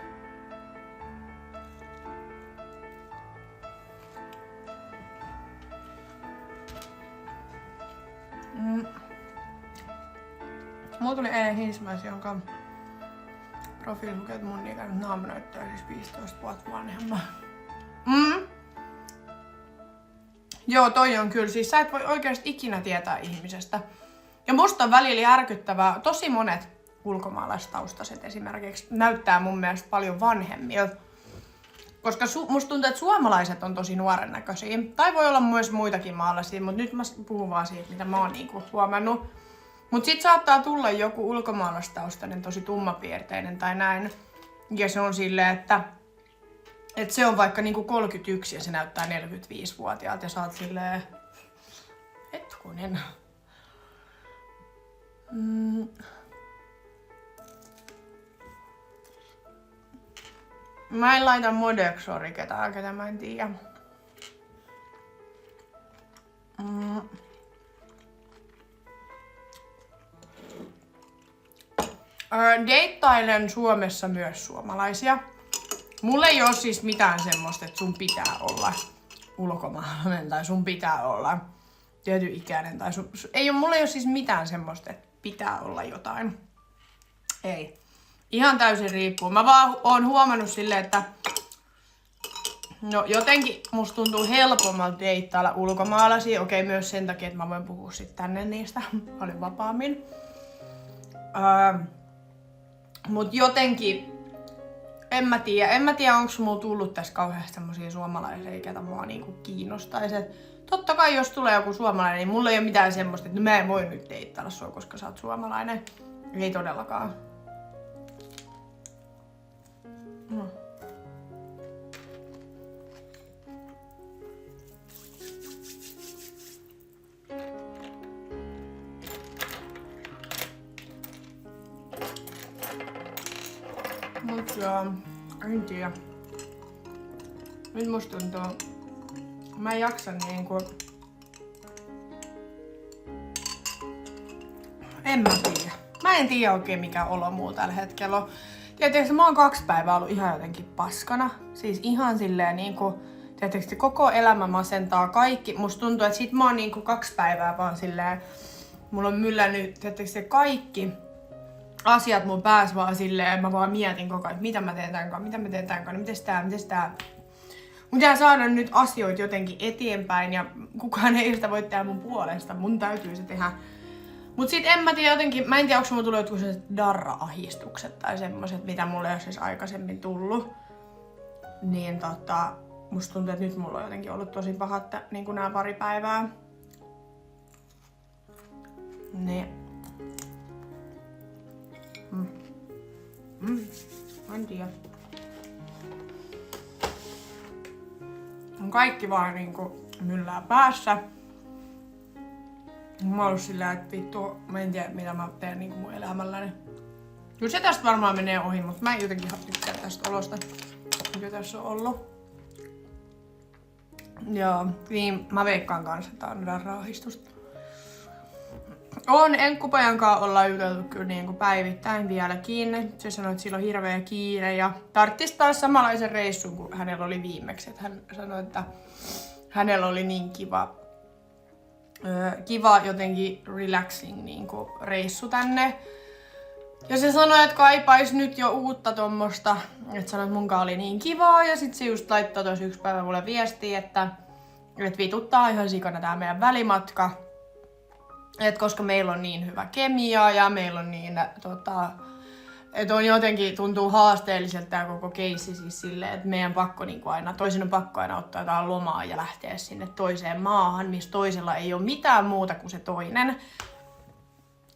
Mulla tuli eilen Hinsmäis, jonka profiili lukee, että mun ikäinen naama näyttää siis 15 vuotta vanhemman. Joo, toi on kyllä. Siis sä et voi oikeasti ikinä tietää ihmisestä. Ja musta on välillä järkyttävää. Tosi monet ulkomaalaistaustaiset esimerkiksi näyttää mun mielestä paljon vanhemmilta. Koska musta tuntuu, että suomalaiset on tosi nuoren näköisiä. Tai voi olla myös muitakin maalaisia, mutta nyt mä puhun vaan siitä, mitä mä oon niinku huomannut. Mut sit saattaa tulla joku ulkomaalaistaustainen, tosi tummapiirteinen tai näin. Ja se on silleen, että se on vaikka niinku 31 ja se näyttää 45-vuotiaalta ja sä oot silleen, hetkunen. Mä en laita modeksori ketään, ketä mä en tiedä. Deittailen Suomessa myös suomalaisia. Mulla ei oo siis mitään semmoista, että sun pitää olla ulkomaalainen tai sun pitää olla tietyn ikäinen tai mulla ei oo siis mitään semmoista, että pitää olla jotain. Ei. Ihan täysin riippuu. Mä vaan oon huomannut silleen, että no jotenkin musta tuntuu helpommalta deittailla ulkomaalaisia. Okei, myös sen takia, että mä voin puhua sit tänne niistä paljon vapaammin. Mut jotenkin, en mä tiedä onko mulla tullut tässä kauheasti semmosia suomalaisia, ketä mua niinku kiinnostais. Totta kai jos tulee joku suomalainen, niin mulla ei ole mitään semmoista, että mä en voi nyt deittailla sua, koska sä oot suomalainen. Ei todellakaan. Joo, en tiedä. Nyt musta tuntuu, mä en jaksa niinku... En mä tiedä. Mä en tiedä oikein mikä olo muu tällä hetkellä on. Tietysti mä oon 2 päivää ollut ihan jotenkin paskana. Siis ihan silleen niinku... Tietysti koko elämä masentaa kaikki. Musta tuntuu, että sit mä oon niinku 2 päivää vaan silleen... Mulla on myllännyt tietysti kaikki asiat mun päässä vaan silleen. Mä vaan mietin koko ajan, että mitä mä teen tämän kanssa, mites tää. Mun pitää saada nyt asioita jotenkin eteenpäin ja kukaan ei sitä voi tehdä mun puolesta. Mun täytyy se tehdä. Mut sit en mä tiedä jotenkin, mä en tiedä onko mulla tullut jotkut sellaiset darra-ahdistukset tai semmoset, mitä mulle ei ole siis aikaisemmin tullut. Niin musta tuntuu, että nyt mulla on jotenkin ollut tosi pahat niin nää pari päivää. Niin. En tiedä. Kaikki vaan niinku myllää päässä. Mä oon ollut sillä, että vittu, mä en tiedä mitä mä teen niinku mun elämälläni. Kyllä se tästä varmaan menee ohi, mutta mä en jotenkin tykkää tästä olosta, mikä tässä on ollut. Joo, niin mä veikkaan kanssa, että tää on darra-ahdistusta. Enkkupojan kanssa ollaan juteltu kyllä niinku päivittäin vieläkin. Se sanoi, että sillä on hirveä kiire ja tarttis taas samanlaisen reissun kuin hänellä oli viimeksi. Että hän sanoi, että hänellä oli niin kiva jotenkin relaxing niinku reissu tänne. Ja se sanoi, että kaipais nyt jo uutta tommosta. Että sanoi, että munkaan oli niin kivaa ja sit se just laittoi tossa 1 päivä mulle viestiä, että vituttaa ihan sikana tää meidän välimatka. Et koska meillä on niin hyvä kemia ja meillä on niin, että on jotenkin tuntuu haasteelliselta tää koko keissi siis silleen, että meidän pakko niinku aina, toisen on pakko aina ottaa jotain lomaa ja lähteä sinne toiseen maahan, missä toisella ei ole mitään muuta kuin se toinen.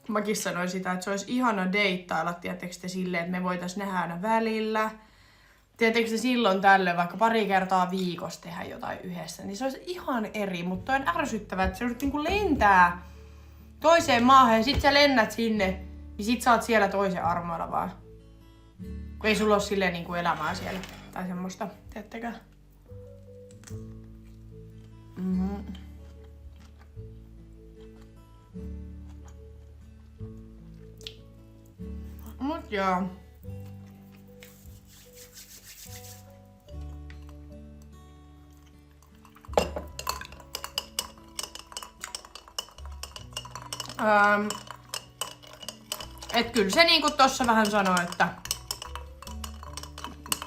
Mäkin sanoin sitä, että se olisi ihana deittailla, tietysti te silleen, että me voitais nähdä aina välillä. Tietysti silloin tällöin vaikka pari kertaa viikossa tehdä jotain yhdessä, niin se olisi ihan eri, mutta on ärsyttävää, että se olisi niinku lentää toiseen maahan ja sit sä lennät sinne, niin sit sä oot siellä toisen armoilla vaan. Kun ei sulla oo silleen niinku elämää siellä tai semmoista, tiedättekö? Mut joo. Et kyllä se niinku tossa vähän sanoo, että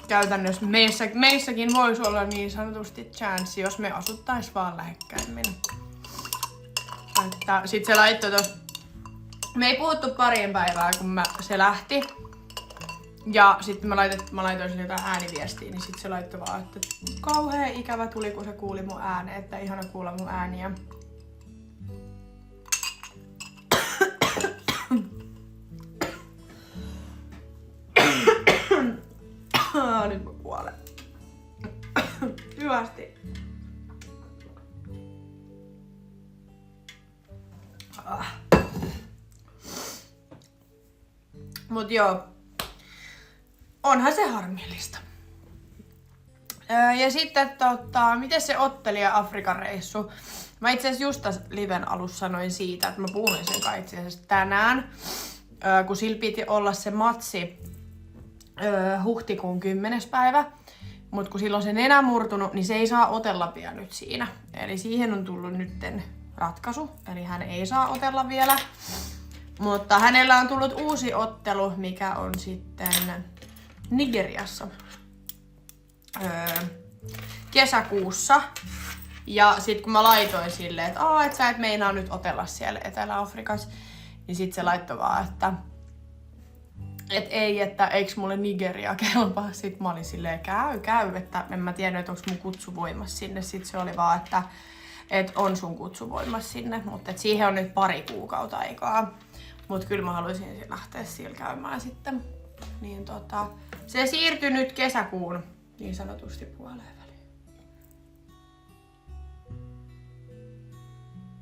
käytännössä meissäkin voisi olla niin sanotusti chanssi, jos me asuttais vaan lähekkäimmin. Että sit se laittoi tos... Me ei puhuttu parien päivää, kun se lähti. Ja sitten mä laitoin sille jotain ääniviestiä, niin sit se laittoi vaan, että kauhea ikävä tuli, kun se kuuli mun ääneen, että ihana kuulla mun ääniä. Nyt mä kuolen. Hyvästi. Mut joo. Onhan se harmillista. Ja sitten miten se ottelija Afrikan reissu? Mä itse asiassa just tässä liven alussa sanoin siitä, että mä puhuin sen kai itse asiassa tänään. Kun sillä piti olla se matsi huhtikuun 10. päivä. Mut kun silloin se nenä murtunut, niin se ei saa otella vielä nyt siinä. Eli siihen on tullut nytten ratkaisu. Eli hän ei saa otella vielä. Mutta hänellä on tullut uusi ottelu, mikä on sitten Nigeriassa kesäkuussa. Ja sit kun mä laitoin silleen, että et sä et meinaa nyt otella siellä Etelä-Afrikassa, niin sit se laittoi vaan, että ei, että eiks mulle Nigeria kelpaa. Sit mä olin silleen, käy, että en mä tiedä, että onks mun kutsu voimassa sinne. Sit se oli vaan, että on sun kutsu voimassa sinne, mutta siihen on nyt 2 kuukautta aikaa. Mut kyllä mä haluaisin lähteä siellä käymään sitten. Niin se siirtyi nyt kesäkuun niin sanotusti puoleen väliin.